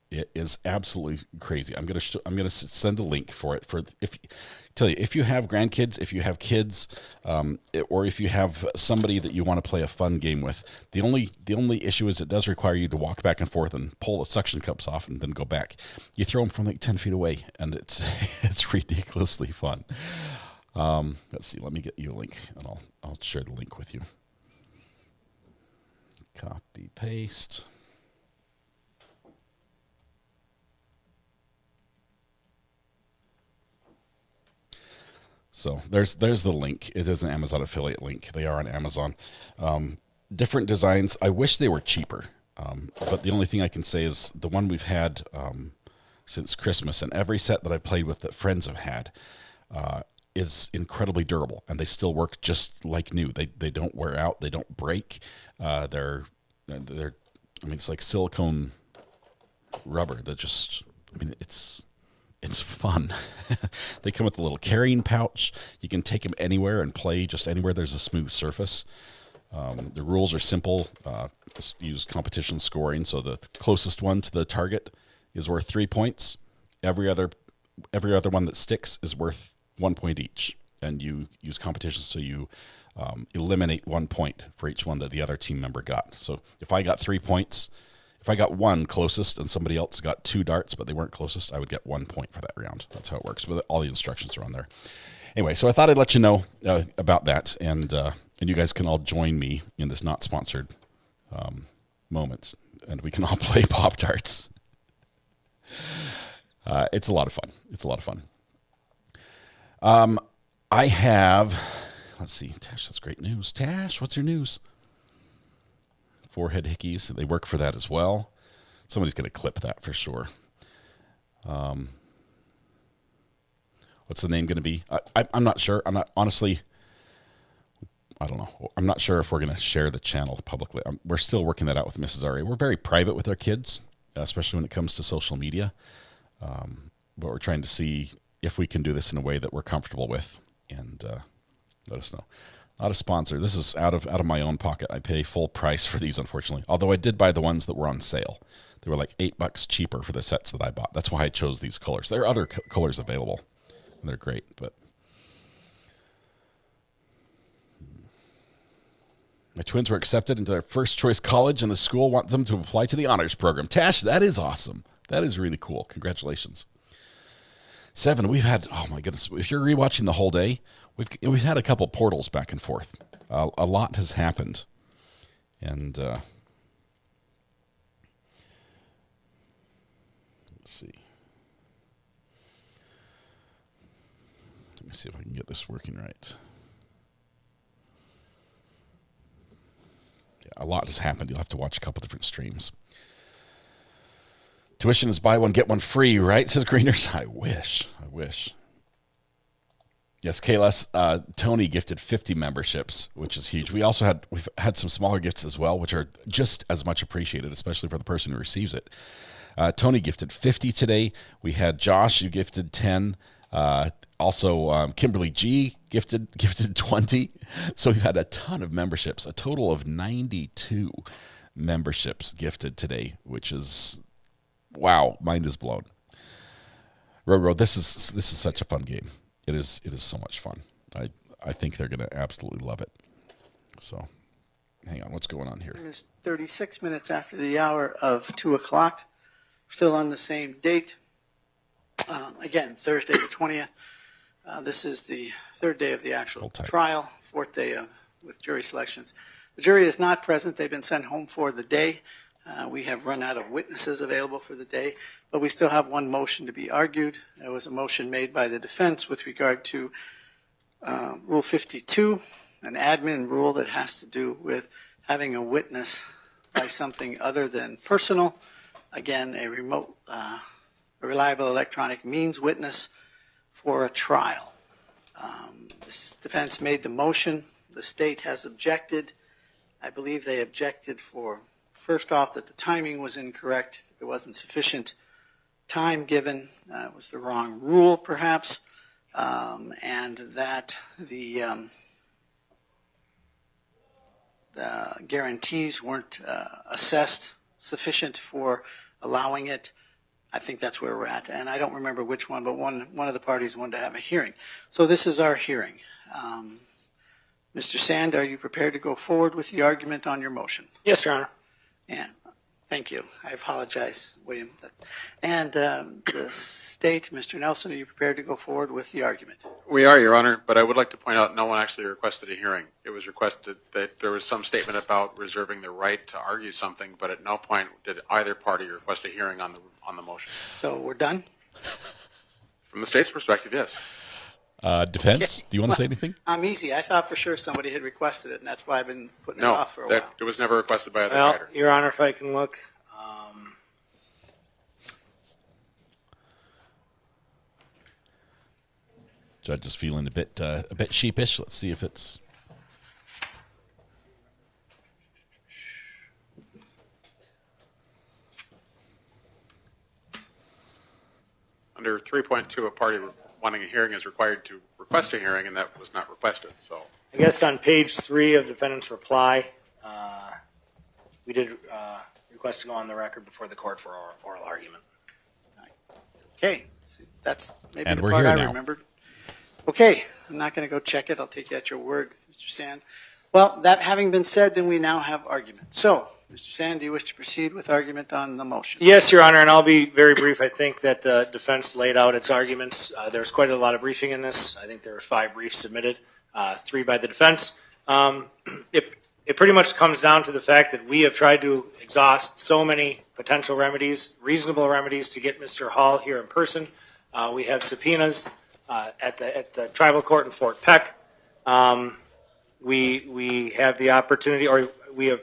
It is absolutely crazy. I'm gonna send a link for it if you have grandkids, if you have kids, or if you have somebody that you want to play a fun game with. The only issue is it does require you to walk back and forth and pull the suction cups off and then go back. You throw them from like 10 feet away, and it's ridiculously fun. Let's see. Let me get you a link, and I'll share the link with you. Copy paste. So there's the link. It is an Amazon affiliate link. They are on Amazon. Different designs. I wish they were cheaper, but the only thing I can say is the one we've had since Christmas, and every set that I played with that friends have had is incredibly durable, and they still work just like new. They don't wear out. They don't break. They're I mean, it's like silicone rubber that just, I mean, it's fun. They come with a little carrying pouch. You can take them anywhere and play just anywhere there's a smooth surface. The rules are simple. Use competition scoring, so the closest one to the target is worth 3 points. Every other one that sticks is worth 1 point each. And you use competition, so you eliminate 1 point for each one that the other team member got. So if I got 3 points, if I got one closest and somebody else got 2 darts but they weren't closest, I would get 1 point for that round. That's how it works. But all the instructions are on there. Anyway, so I thought I'd let you know about that, and you guys can all join me in this not sponsored moment, and we can all play Pop-Tarts. It's a lot of fun. It's a lot of fun. I have, let's see, Tash, that's great news. Tash, what's your news? Forehead hickeys, they work for that as well. Somebody's going to clip that for sure. What's the name going to be? I'm not sure. I'm not, honestly, I don't know. I'm not sure if we're going to share the channel publicly. We're still working that out with Mrs. Ari. We're very private with our kids, especially when it comes to social media. But we're trying to see if we can do this in a way that we're comfortable with, and let us know. Not a sponsor. This is out of my own pocket. I pay full price for these, unfortunately. Although I did buy the ones that were on sale. They were like $8 cheaper for the sets that I bought. That's why I chose these colors. There are other colors available, and they're great. But my twins were accepted into their first choice college, and the school wants them to apply to the honors program. Tash, that is awesome. That is really cool. Congratulations. 7, we've had, oh my goodness, if you're rewatching the whole day, we've had a couple portals back and forth. A lot has happened. And let's see. Let me see if I can get this working right. Yeah, a lot has happened. You'll have to watch a couple different streams. Tuition is buy one, get one free, right? Says Greeners. I wish. Yes, Kayla, Tony gifted 50 memberships, which is huge. We've had some smaller gifts as well, which are just as much appreciated, especially for the person who receives it. Tony gifted 50 today. We had Josh, who gifted 10. Also, Kimberly G gifted 20. So we've had a ton of memberships, a total of 92 memberships gifted today, which is, wow, mind is blown. Rogo, this is such a fun game. It is so much fun. I think they're going to absolutely love it. So, hang on, what's going on here? It's 36 minutes after the hour of 2 o'clock. Still on the same date. Again, Thursday the 20th. This is the third day of the actual trial fourth day with jury selections. The jury is not present. They've been sent home for the day. We have run out of witnesses available for the day, but we still have one motion to be argued. There was a motion made by the defense with regard to Rule 52, an admin rule that has to do with having a witness by something other than personal. Again, a remote, a reliable electronic means witness for a trial. This defense made the motion. The state has objected. I believe they objected for, first off, that the timing was incorrect. There wasn't sufficient time given. It was the wrong rule, perhaps, and that the guarantees weren't assessed sufficient for allowing it. I think that's where we're at, and I don't remember which one, but one of the parties wanted to have a hearing. So this is our hearing. Mr. Sand, are you prepared to go forward with the argument on your motion? Yes, Your Honor. And thank you. I apologize, William. And the state, Mr. Nelson, are you prepared to go forward with the argument? We are, Your Honor, but I would like to point out no one actually requested a hearing. It was requested that there was some statement about reserving the right to argue something, but at no point did either party request a hearing on the motion. So we're done? From the state's perspective, yes. Defense, do you want to say anything? I'm easy. I thought for sure somebody had requested it, and that's why I've been putting it off for a while. It was never requested by either Well, writer. Your Honor, if I can look. Judge is feeling a bit sheepish. Let's see if it's. Under 3.2, a party wanting a hearing is required to request a hearing, and that was not requested. So I guess on page 3 of defendant's reply, we did request to go on the record before the court for oral argument. Okay. That's maybe And the we're part here I now. remembered. Okay. I'm not going to go check it. I'll take you at your word, Mr. Sand. Well, that having been said, then we now have argument. So, Mr. Sand, do you wish to proceed with argument on the motion? Yes, Your Honor, and I'll be very brief. I think that the defense laid out its arguments. There's quite a lot of briefing in this. I think there were 5 briefs submitted, 3 by the defense. It pretty much comes down to the fact that we have tried to exhaust so many potential remedies, reasonable remedies, to get Mr. Hall here in person. We have subpoenas at the tribal court in Fort Peck. We have the opportunity, or we have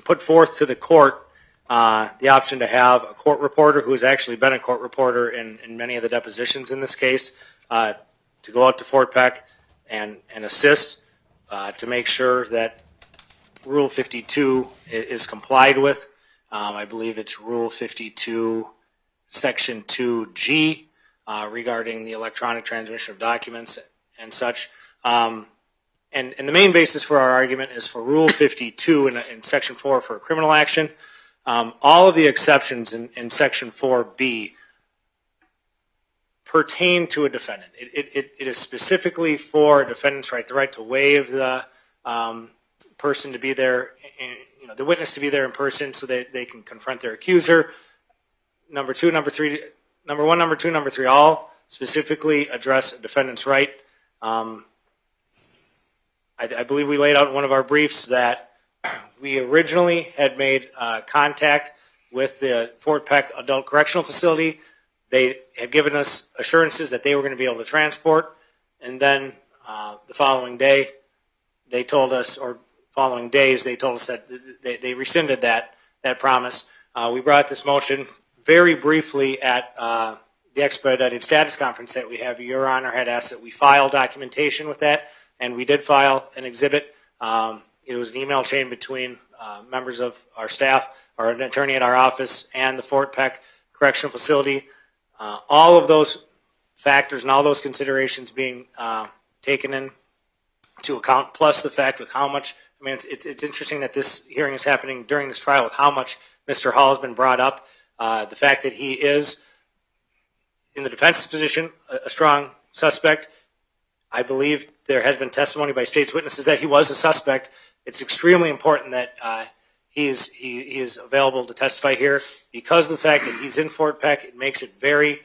put forth to the court the option to have a court reporter who has actually been a court reporter in many of the depositions in this case to go out to Fort Peck and assist to make sure that Rule 52 is complied with. I believe it's Rule 52, Section 2G, regarding the electronic transmission of documents and such. And the main basis for our argument is for Rule 52 in Section 4 for criminal action. All of the exceptions in Section 4B pertain to a defendant. It is specifically for a defendant's right, the right to waive the person to be there, the witness to be there in person so that they can confront their accuser. Number 2, number 3, number 1, number 2, number 3, all specifically address a defendant's right. I believe we laid out in one of our briefs that we originally had made contact with the Fort Peck Adult Correctional Facility. They had given us assurances that they were going to be able to transport, and then the following day, they told us, or following days, they told us that they rescinded that promise. We brought this motion very briefly at the expedited status conference that we have. Your Honor had asked that we file documentation with that, and we did file an exhibit. It was an email chain between members of our staff, or an attorney at our office, and the Fort Peck Correctional Facility. All of those factors and all those considerations being taken into account, plus the fact with how much, I mean, it's interesting that this hearing is happening during this trial with how much Mr. Hall has been brought up. The fact that he is, in the defense's position, a strong suspect. I believe there has been testimony by state's witnesses that he was a suspect. It's extremely important that he is available to testify here. Because of the fact that he's in Fort Peck, it makes it very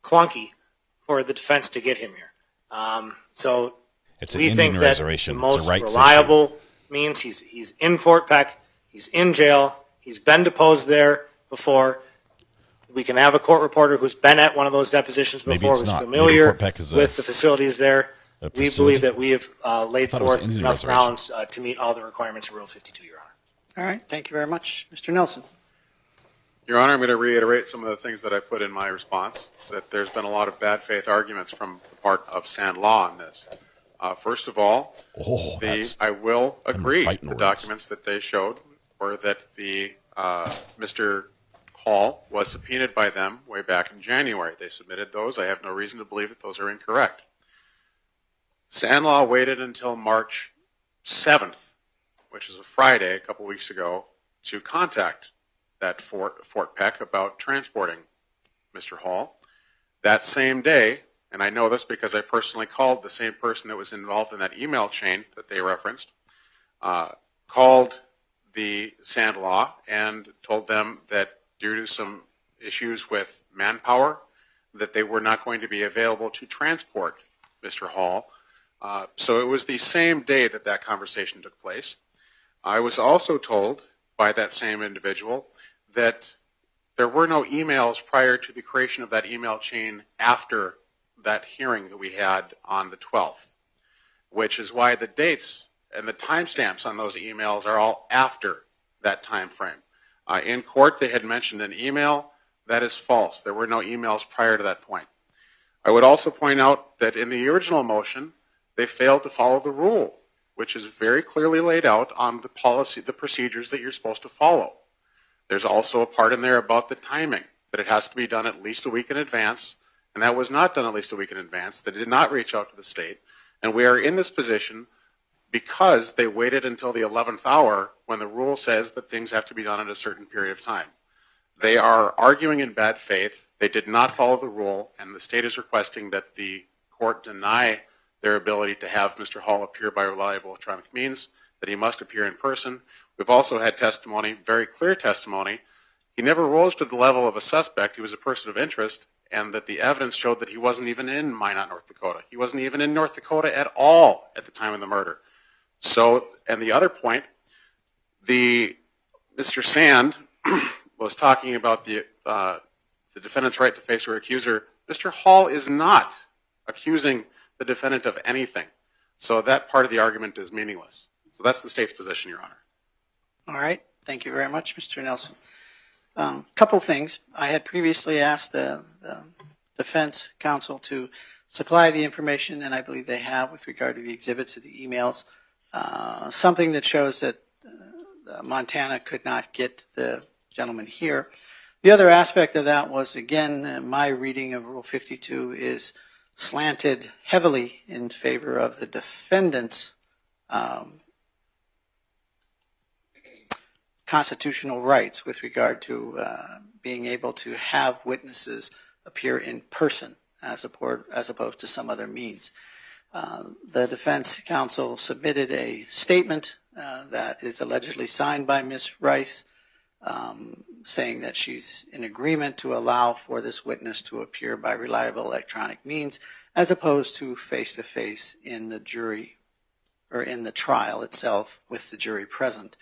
clunky for the defense to get him here. So It's an we Indian think that reservation. the It's a most rights reliable means he's in Fort Peck, he's in jail, he's been deposed there before. We can have a court reporter who's been at one of those depositions Maybe before, it's who's not. Maybe familiar Fort Peck is with the facilities there. a We facility? believe that we have laid thought it was forth Indian enough reservation. grounds to meet all the requirements of Rule 52, Your Honor. All right, thank you very much. Mr. Nelson. Your Honor, I'm going to reiterate some of the things that I put in my response, that there's been a lot of bad faith arguments from the part of Sand Law on this. First of all, I will agree the documents that they showed were that the Mr. Hall was subpoenaed by them way back in January. They submitted those. I have no reason to believe that those are incorrect. Sand Law waited until March 7th, which is a Friday, a couple weeks ago, to contact that Fort Peck about transporting Mr. Hall. That same day, and I know this because I personally called the same person that was involved in that email chain that they referenced, called the Sand Law and told them that due to some issues with manpower, that they were not going to be available to transport Mr. Hall. So it was the same day that that conversation took place. I was also told by that same individual that there were no emails prior to the creation of that email chain after that hearing that we had on the 12th, which is why the dates and the timestamps on those emails are all after that time frame. In court, they had mentioned an email. That is false. There were no emails prior to that point. I would also point out that in the original motion, they failed to follow the rule, which is very clearly laid out on the policy, the procedures that you're supposed to follow. There's also a part in there about the timing, that it has to be done at least a week in advance, and that was not done at least a week in advance. They did not reach out to the state, and we are in this position because they waited until the 11th hour when the rule says that things have to be done in a certain period of time. They are arguing in bad faith. They did not follow the rule, and the state is requesting that the court deny their ability to have Mr. Hall appear by reliable electronic means, that he must appear in person. We've also had testimony, very clear testimony. He never rose to the level of a suspect. He was a person of interest, and that the evidence showed that he wasn't even in Minot, North Dakota. He wasn't even in North Dakota at all at the time of the murder. So, and the other point, Mr. Sand was talking about the defendant's right to face her accuser. Mr. Hall is not accusing the defendant of anything. So that part of the argument is meaningless. So that's the state's position, Your Honor. All right. Thank you very much, Mr. Nelson. Couple things. I had previously asked the defense counsel to supply the information, and I believe they have with regard to the exhibits of the emails, something that shows that Montana could not get the gentleman here. The other aspect of that was, again, my reading of Rule 52 is slanted heavily in favor of the defendant's constitutional rights with regard to being able to have witnesses appear in person as opposed to some other means. The defense counsel submitted a statement that is allegedly signed by Ms. Rice, saying that she's in agreement to allow for this witness to appear by reliable electronic means as opposed to face-to-face in the jury or in the trial itself with the jury present.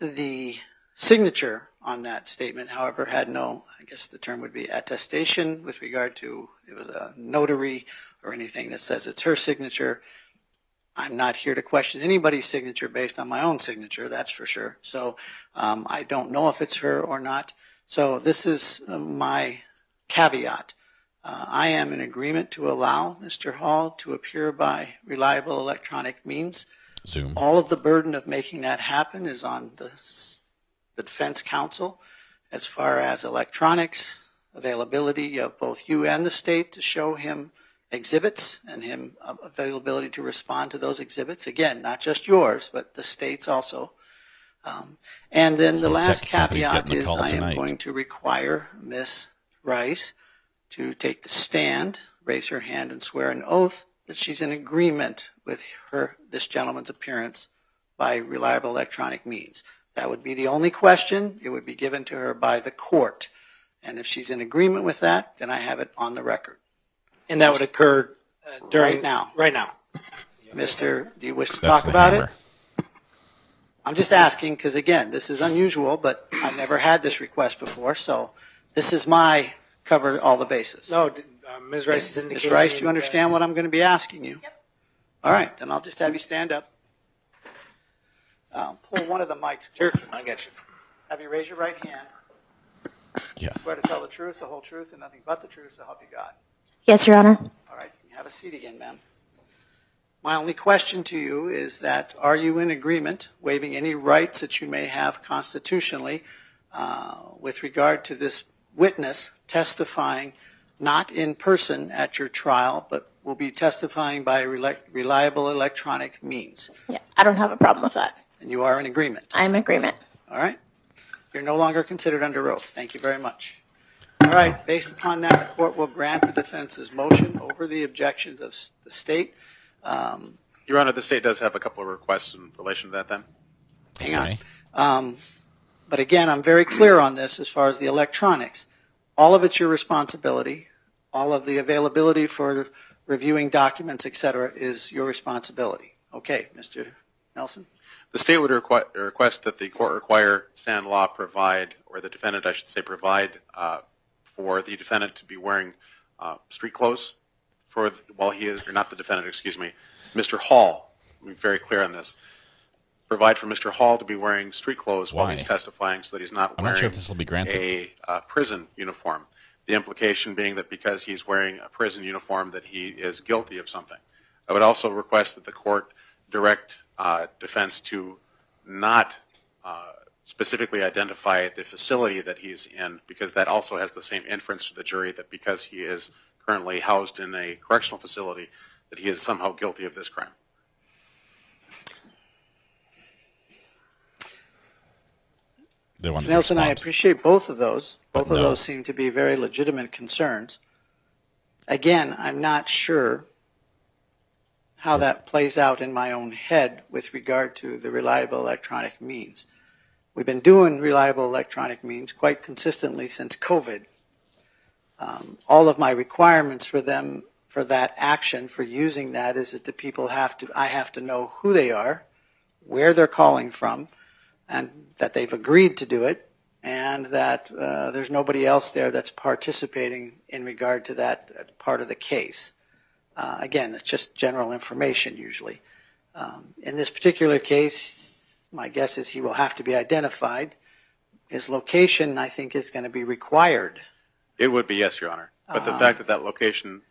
The signature on that statement, however, had no, I guess the term would be attestation with regard to it was a notary or anything that says it's her signature. I'm not here to question anybody's signature based on my own signature, that's for sure. So I don't know if it's her or not. So this is my caveat. I am in agreement to allow Mr. Hall to appear by reliable electronic means. Zoom. All of the burden of making that happen is on the defense counsel as far as electronics, availability of both you and the state to show him exhibits and him availability to respond to those exhibits. Again, not just yours, but the state's also. And then the last caveat is I am going to require Ms. Rice to take the stand, raise her hand, and swear an oath that she's in agreement with this gentleman's appearance by reliable electronic means. That would be the only question. It would be given to her by the court. And if she's in agreement with that, then I have it on the record. And that would occur during Right now. Right now. Mr., do you wish to That's talk the about hammer. it? I'm just asking because, again, this is unusual, but I've never had this request before, so this is my cover all the bases. No, Ms. Rice is indicating. Ms. Rice, do you understand what I'm going to be asking you? Yep. All right, then I'll just have you stand up. Pull one of the mics. Sure, I got you. Have you raise your right hand. Yeah. Swear to tell the truth, the whole truth, and nothing but the truth, so help you God. Yes, Your Honor. All right, you can have a seat again, ma'am. My only question to you is that, are you in agreement, waiving any rights that you may have constitutionally with regard to this witness testifying not in person at your trial, but will be testifying by reliable electronic means? Yeah, I don't have a problem with that. And you are in agreement? I'm in agreement. All right. You're no longer considered under oath. Thank you very much. All right. Based upon that, the court will grant the defense's motion over the objections of the state. Your Honor, the state does have a couple of requests in relation to that then. Hang on. But again, I'm very clear on this as far as the electronics. All of it's your responsibility. All of the availability for reviewing documents, et cetera, is your responsibility. Okay, Mr. Nelson? The state would request that the court require Sand Law provide, or the defendant, I should say, provide for the defendant to be wearing street clothes while he is, or not the defendant, excuse me, Mr. Hall. Let me be very clear on this. Provide for Mr. Hall to be wearing street clothes while he's testifying so that he's not I'm wearing not sure if this will be granted. a prison uniform. The implication being that because he's wearing a prison uniform that he is guilty of something. I would also request that the court direct defense to not specifically identify the facility that he's in, because that also has the same inference to the jury that because he is currently housed in a correctional facility that he is somehow guilty of this crime. Nelson, I appreciate both of those. Both of those seem to be very legitimate concerns. Again, I'm not sure how that plays out in my own head with regard to the reliable electronic means. We've been doing reliable electronic means quite consistently since COVID. All of my requirements for them, for that action, for using that, is that the people I have to know who they are, where they're calling from, and that they've agreed to do it, and that there's nobody else there that's participating in regard to that part of the case. Again, it's just general information usually. In this particular case, my guess is he will have to be identified. His location, I think, is going to be required. It would be, yes, Your Honor. But the fact that that location,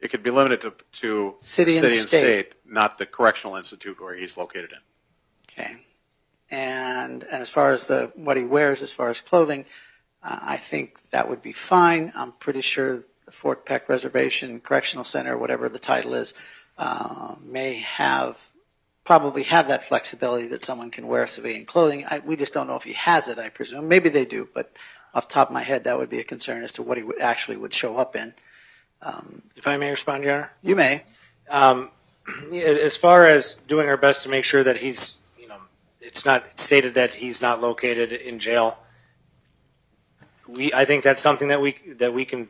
it could be limited to city and state, not the correctional institute where he's located in. Okay. And as far as what he wears, as far as clothing, I think that would be fine. I'm pretty sure the Fort Peck Reservation Correctional Center, whatever the title is, may probably have that flexibility that someone can wear civilian clothing. We just don't know if he has it, I presume. Maybe they do, but off the top of my head, that would be a concern as to what he would show up in. If I may respond, Your Honor? You may. As far as doing our best to make sure that he's, it's not stated that he's not located in jail, I think that's something that we can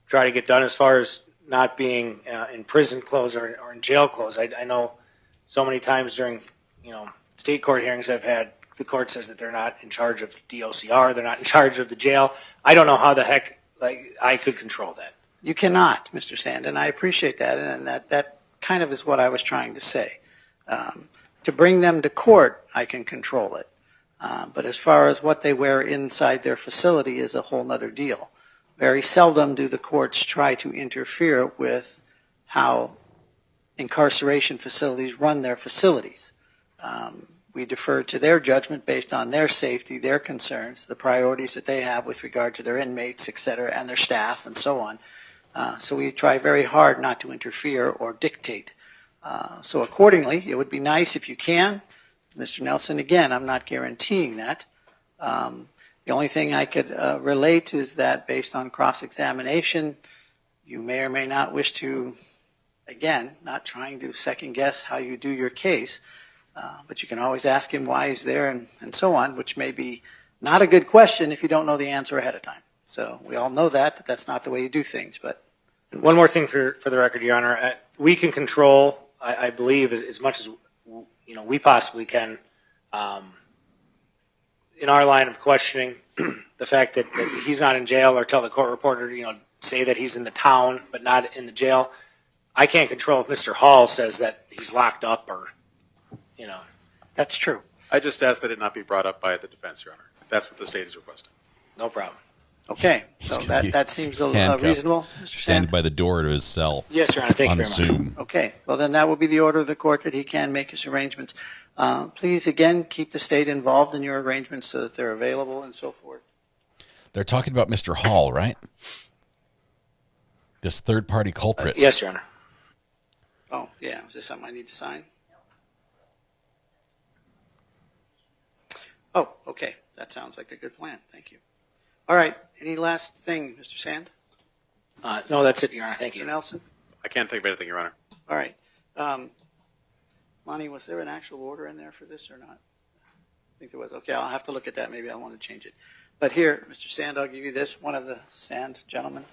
try to get done as far as not being in prison clothes or in jail clothes. I know so many times during state court hearings I've had, the court says that they're not in charge of DOCR, they're not in charge of the jail. I don't know how the heck I could control that. You cannot, Mr. Sand, and I appreciate that, and that kind of is what I was trying to say. To bring them to court, I can control it. But as far as what they wear inside their facility is a whole other deal. Very seldom do the courts try to interfere with how incarceration facilities run their facilities. We defer to their judgment based on their safety, their concerns, the priorities that they have with regard to their inmates, et cetera, and their staff, and so on. So we try very hard not to interfere or dictate. So accordingly, it would be nice if you can. Mr. Nelson, again, I'm not guaranteeing that. The only thing I could relate is that based on cross-examination, you may or may not wish to, again, not trying to second-guess how you do your case, but you can always ask him why he's there and so on, which may be not a good question if you don't know the answer ahead of time. So we all know that that's not the way you do things. But One more thing for the record, Your Honor. We can control, I believe, as much as we possibly can, in our line of questioning, the fact that he's not in jail, or tell the court reporter, say that he's in the town but not in the jail. I can't control if Mr. Hall says that he's locked up or, That's true. I just asked that it not be brought up by the defense, Your Honor. That's what the state is requesting. No problem. Okay, so that seems Handcuffed, reasonable, Mr. standing by the door to his cell. Yes, Your Honor. Thank you on very Zoom. much. Okay, well then that will be the order of the court that he can make his arrangements. Please, again, keep the state involved in your arrangements so that they're available and so forth. They're talking about Mr. Hall, right? This third-party culprit. Yes, Your Honor. Oh, yeah, is this something I need to sign? Oh, okay, that sounds like a good plan, thank you. All right, any last thing, Mr. Sand? No, that's it, Your Honor. Thank you. Mr. Nelson? I can't think of anything, Your Honor. All right. Lonnie, was there an actual order in there for this or not? I think there was. Okay, I'll have to look at that. Maybe I want to change it. But here, Mr. Sand, I'll give you this, one of the Sand gentlemen.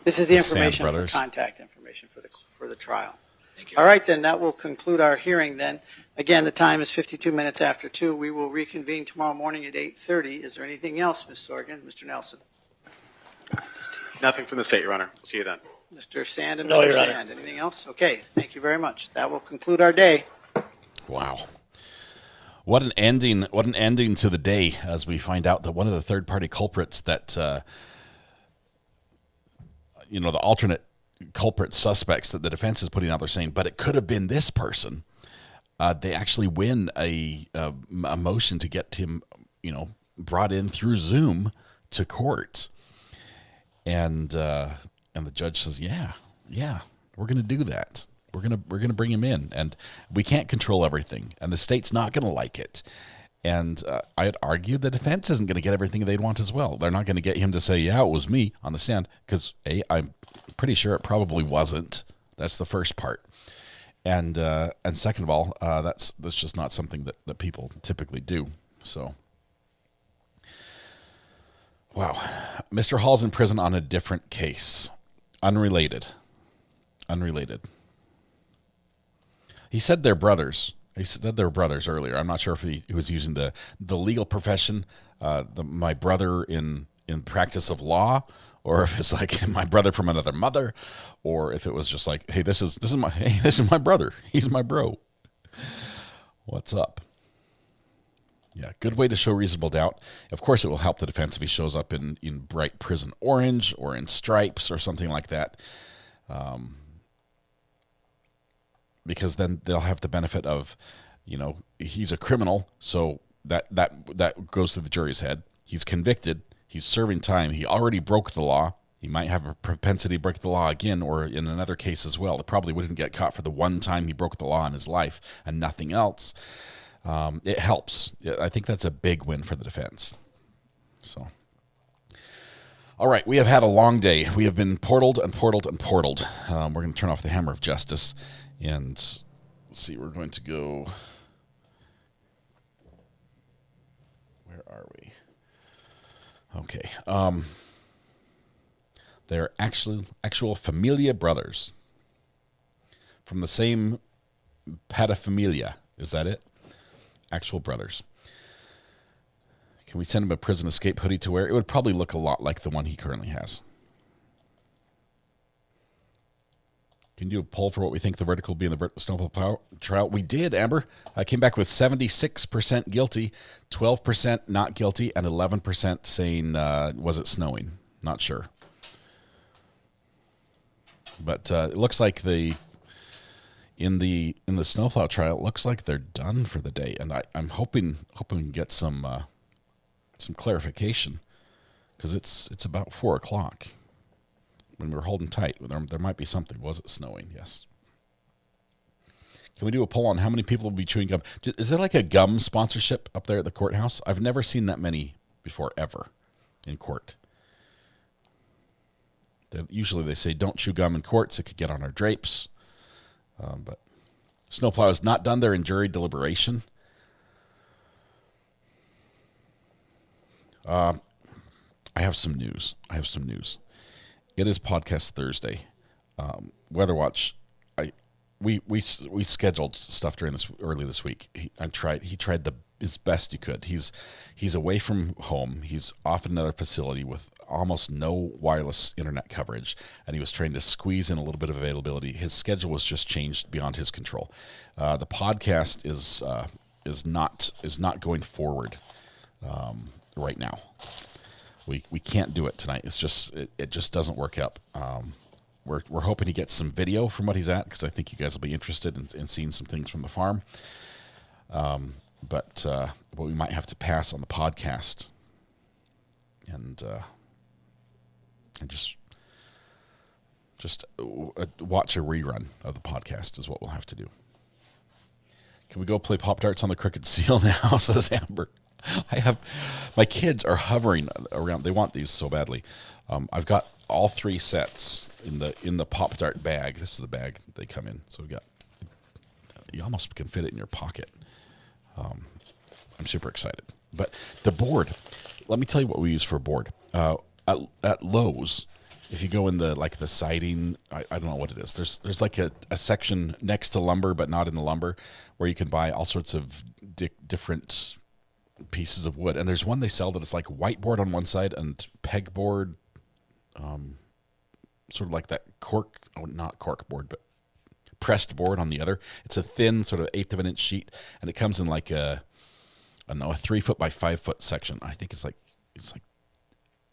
This is the information for contact information for the trial. Thank you. All right, then, that will conclude our hearing then. Again, the time is 52 minutes after 2. We will reconvene tomorrow morning at 8:30. Is there anything else, Ms. Sorgan? Mr. Nelson? Nothing from the state, Your Honor. See you then. Mr. Sand and No, Mr. Your Honor. Sand. Anything else? Okay, thank you very much. That will conclude our day. Wow. What an ending to the day as we find out that one of the third-party culprits that, the alternate culprit suspects that the defense is putting out there saying, but it could have been this person. They actually win a motion to get him, brought in through Zoom to court. And the judge says, yeah, we're going to do that. We're gonna bring him in, and we can't control everything, and the state's not going to like it. And I'd argue the defense isn't going to get everything they'd want as well. They're not going to get him to say, yeah, it was me on the stand, because I'm pretty sure it probably wasn't. That's the first part. And second of all, that's just not something that people typically do. So, wow. Mr. Hall's in prison on a different case. Unrelated. He said they're brothers. He said they were brothers earlier. I'm not sure if he was using the legal profession, my brother in practice of law, or if it's like my brother from another mother, or if it was just like, hey, this is my brother. He's my bro. What's up? Yeah, good way to show reasonable doubt. Of course, it will help the defense if he shows up in bright prison orange or in stripes or something like that. Because then they'll have the benefit of, he's a criminal, so that goes to the jury's head. He's convicted. He's serving time. He already broke the law. He might have a propensity to break the law again, or in another case as well. It probably wouldn't get caught for the one time he broke the law in his life and nothing else. It helps. I think that's a big win for the defense. So, all right, we have had a long day. We have been portaled. We're going to turn off the hammer of justice. And let's see, we're going to go, where are we? Okay. They're actual familia brothers from the same paterfamilia. Is that it? Actual brothers. Can we send him a prison escape hoodie to wear? It would probably look a lot like the one he currently has. Can you do a poll for what we think the verdict will be in the snowplow trial? We did, Amber. I came back with 76% guilty, 12% not guilty, and 11% saying, was it snowing? Not sure. But it looks like in the snowplow trial, it looks like they're done for the day, and I'm hoping we can get some clarification, because it's about 4 o'clock. When we were holding tight, there might be something. Was it snowing? Yes. Can we do a poll on how many people will be chewing gum? Is there like a gum sponsorship up there at the courthouse? I've never seen that many before, ever, in court. Usually they say, don't chew gum in courts. It could get on our drapes. But snowplow is not done there in jury deliberation. I have some news. It is Podcast Thursday. Weather Watch. We scheduled stuff during early this week. He tried his best he could. He's away from home. He's off at another facility with almost no wireless internet coverage, and he was trying to squeeze in a little bit of availability. His schedule was just changed beyond his control. The podcast is not going forward right now. We can't do it tonight. It's just it just doesn't work out. We're hoping to get some video from what he's at, because I think you guys will be interested in seeing some things from the farm. But we might have to pass on the podcast and just watch a rerun of the podcast is what we'll have to do. Can we go play Pop Darts on the Crooked Seal now? Says Amber. My kids are hovering around. They want these so badly. I've got all 3 sets in the Pop Dart bag. This is the bag they come in. So you almost can fit it in your pocket. I'm super excited. But the board, let me tell you what we use for a board. At Lowe's, if you go in the siding, I don't know what it is. There's like a section next to lumber, but not in the lumber, where you can buy all sorts of different pieces of wood. And there's one they sell that is like whiteboard on one side and pegboard, sort of like that not cork board, but pressed board on the other. It's a thin sort of 1/8 of an inch sheet, and it comes in like a 3 foot by 5 foot section. I think it's like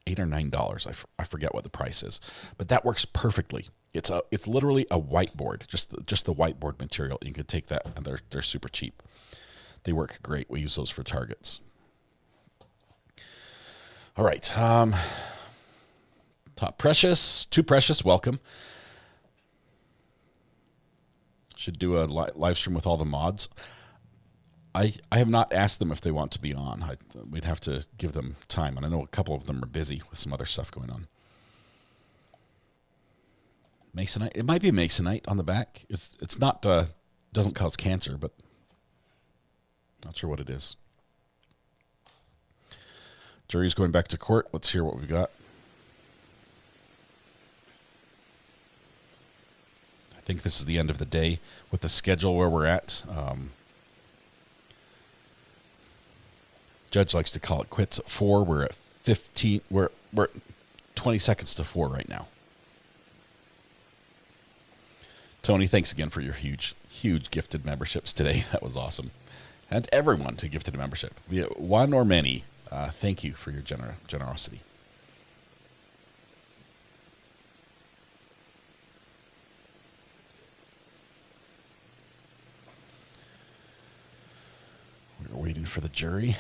$8 or $9. I forget what the price is, but that works perfectly. It's literally a whiteboard, just the whiteboard material. You can take that, and they're super cheap. They work great. We use those for targets. All right. Top Precious, Too Precious, welcome. Should do a live stream with all the mods. I have not asked them if they want to be on. We'd have to give them time, and I know a couple of them are busy with some other stuff going on. Masonite. It might be Masonite on the back. It's not doesn't cause cancer, but not sure what it is. Jury's going back to court. Let's hear what we got. I think this is the end of the day with the schedule where we're at. Judge likes to call it quits at 4. We're at 15. We're at 20 seconds to 4 right now. Tony, thanks again for your huge gifted memberships today. That was awesome. And everyone who gifted a membership, be it one or many, thank you for your generosity. We're waiting for the jury.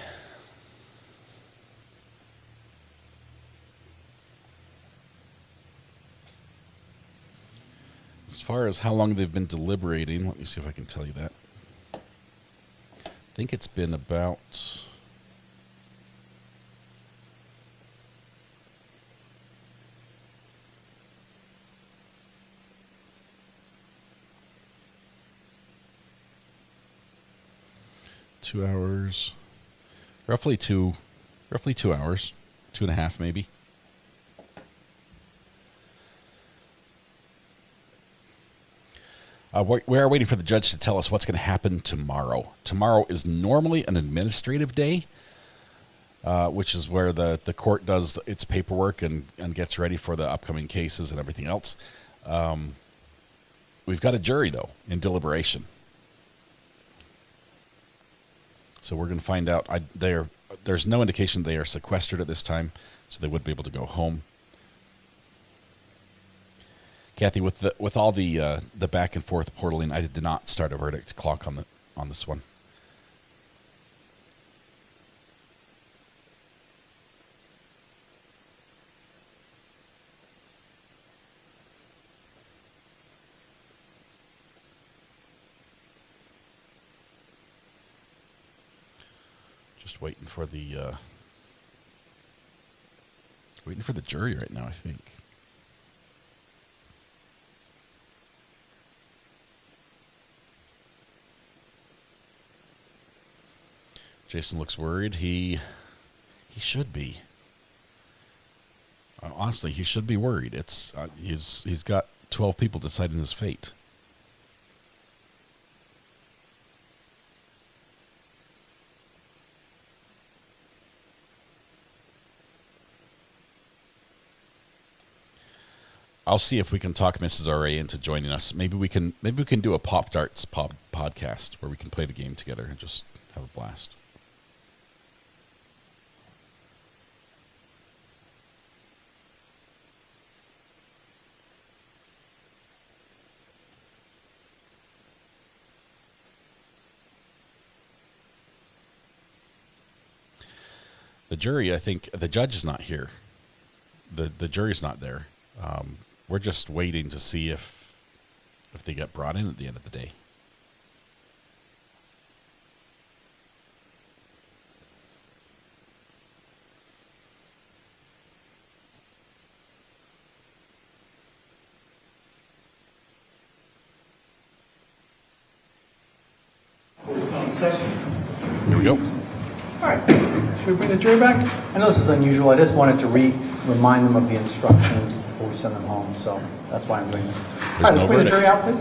As far as how long they've been deliberating, let me see if I can tell you that. I think it's been about two hours, roughly 2 hours, 2.5 maybe. We are waiting for the judge to tell us what's going to happen tomorrow. Tomorrow is normally an administrative day, which is where the court does its paperwork and gets ready for the upcoming cases and everything else. We've got a jury, though, in deliberation. So we're going to find out. There's no indication they are sequestered at this time, so they would be able to go home. Kathy, with all the back and forth portaling, I did not start a verdict clock on this one. Just waiting for the jury right now, I think. Jason looks worried. He should be. Honestly, he should be worried. It's he's got 12 people deciding his fate. I'll see if we can talk Mrs. RA into joining us. Maybe we can do a Pop Darts podcast where we can play the game together and just have a blast. The jury, I think, the judge is not here. The jury's not there. We're just waiting to see if they get brought in at the end of the day. Here we go. All right. Should we bring the jury back? I know this is unusual. I just wanted to remind them of the instructions before we send them home, so that's why I'm doing this. All right, let's bring the jury out, please.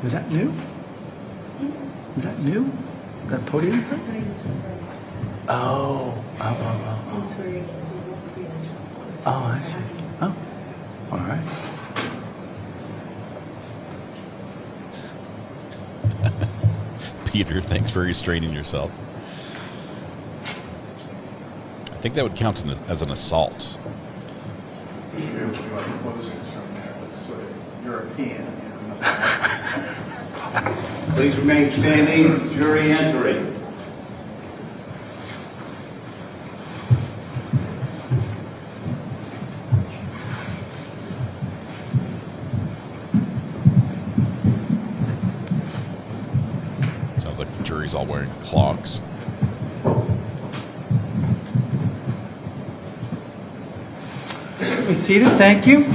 Is that new? Is that new? That podium thing? Oh, I see. Oh, all right. Peter, thanks for restraining yourself. I think that would count as an assault. European. Please remain standing. Jury entering. Sounds like the jury's all wearing clogs. Be seated. Thank you.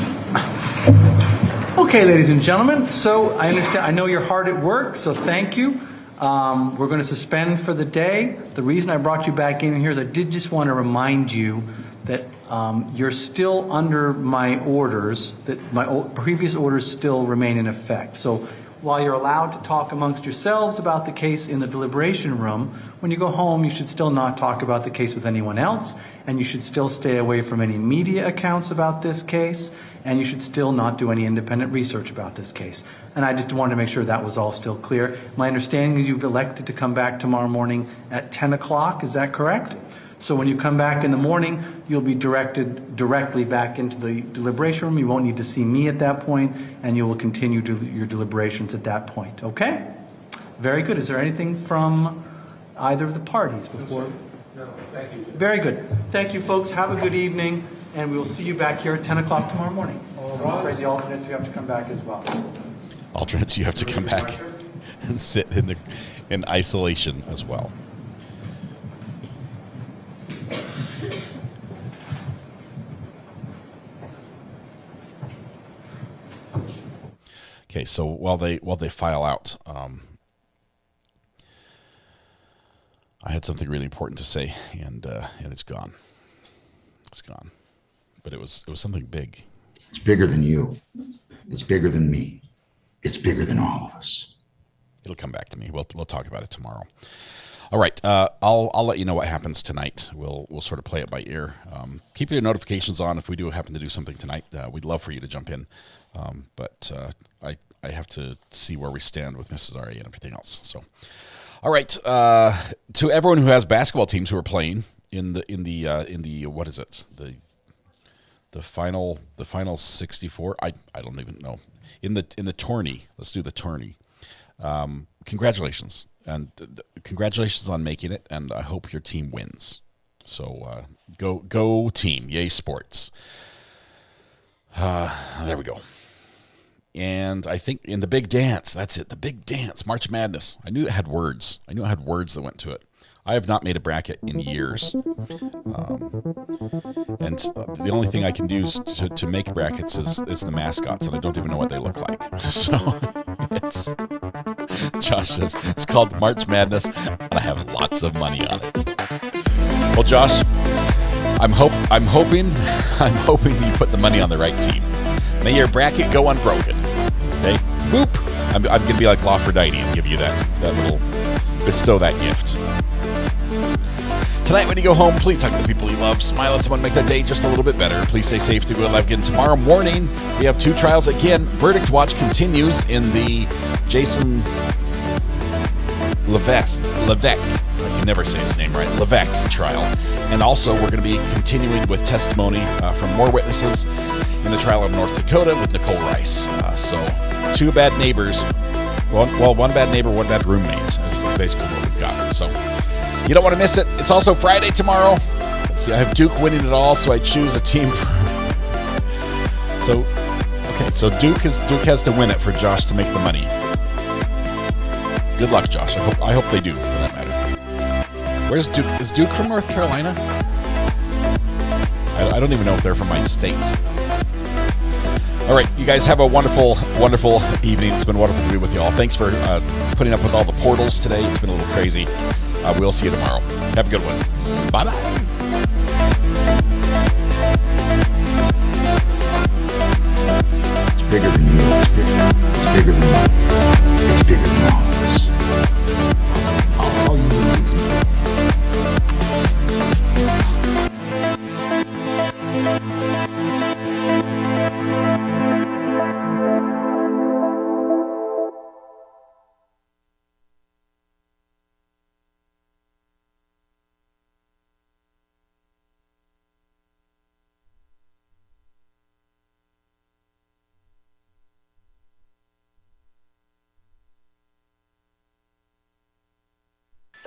Okay, ladies and gentlemen, so I understand, I know you're hard at work, so thank you. We're going to suspend for the day. The reason I brought you back in here is I did just want to remind you that you're still under my orders, that my previous orders still remain in effect. So while you're allowed to talk amongst yourselves about the case in the deliberation room, when you go home, you should still not talk about the case with anyone else, and you should still stay away from any media accounts about this case, and you should still not do any independent research about this case. And I just wanted to make sure that was all still clear. My understanding is you've elected to come back tomorrow morning at 10 o'clock. Is that correct? So when you come back in the morning, you'll be directed directly back into the deliberation room. You won't need to see me at that point, and you will continue your deliberations at that point. Okay? Very good. Is there anything from either of the parties before? No, thank you. Very good. Thank you, folks. Have a good evening, and we will see you back here at 10 o'clock tomorrow morning. I'm afraid the alternates, you have to come back as well. Alternates, you have to come back and sit in isolation as well. Okay, so while they file out, I had something really important to say, and it's gone. It's gone, but it was something big. It's bigger than you. It's bigger than me. It's bigger than all of us. It'll come back to me. We'll talk about it tomorrow. All right, I'll let you know what happens tonight. We'll sort of play it by ear. Keep your notifications on if we do happen to do something tonight. We'd love for you to jump in, but I have to see where we stand with Mrs. RA and everything else. So, all right, to everyone who has basketball teams who are playing in the what is it, the final 64. I don't even know, in the tourney. Let's do the tourney. Congratulations, and congratulations on making it, and I hope your team wins. So go team, yay sports. There we go. And I think in the big dance, that's it, the big dance, March Madness. I knew it had words. I knew it had words that went to it. I have not made a bracket in years. And the only thing I can do to make brackets is the mascots, and I don't even know what they look like. So Josh says, it's called March Madness, and I have lots of money on it. Well, Josh, I'm hoping you put the money on the right team. May your bracket go unbroken. Okay? Boop! I'm going to be like Lafferty and give you that little, bestow that gift. Tonight when you go home, please hug the people you love. Smile at someone, make their day just a little bit better. Please stay safe to go alive again. Tomorrow morning, we have 2 trials again. Verdict watch continues in the Jason Levesque. I can never say his name right. Levesque trial. And also, we're going to be continuing with testimony from more witnesses in the trial of North Dakota with Nichole Rice. So, 2 bad neighbors. Well, 1 bad neighbor, 1 bad roommate is basically what we've got. So, you don't want to miss it. It's also Friday tomorrow. Let's see, I have Duke winning it all, so I choose a team. So Duke has to win it for Josh to make the money. Good luck, Josh. I hope they do, for that matter. Where's Duke? Is Duke from North Carolina? I don't even know if they're from my state. All right, you guys have a wonderful, wonderful evening. It's been wonderful to be with you all. Thanks for putting up with all the portals today. It's been a little crazy. We'll see you tomorrow. Have a good one. Bye-bye. It's bigger than you. It's bigger than me. It's bigger than all of us. I'll tell you what you can do.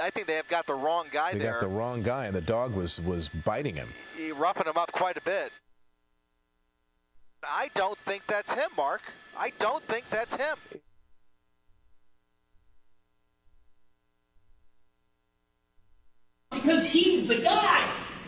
I think they have got the wrong guy there. They got the wrong guy, and the dog was biting him. He roughing him up quite a bit. I don't think that's him, Mark. I don't think that's him. Because he's the guy.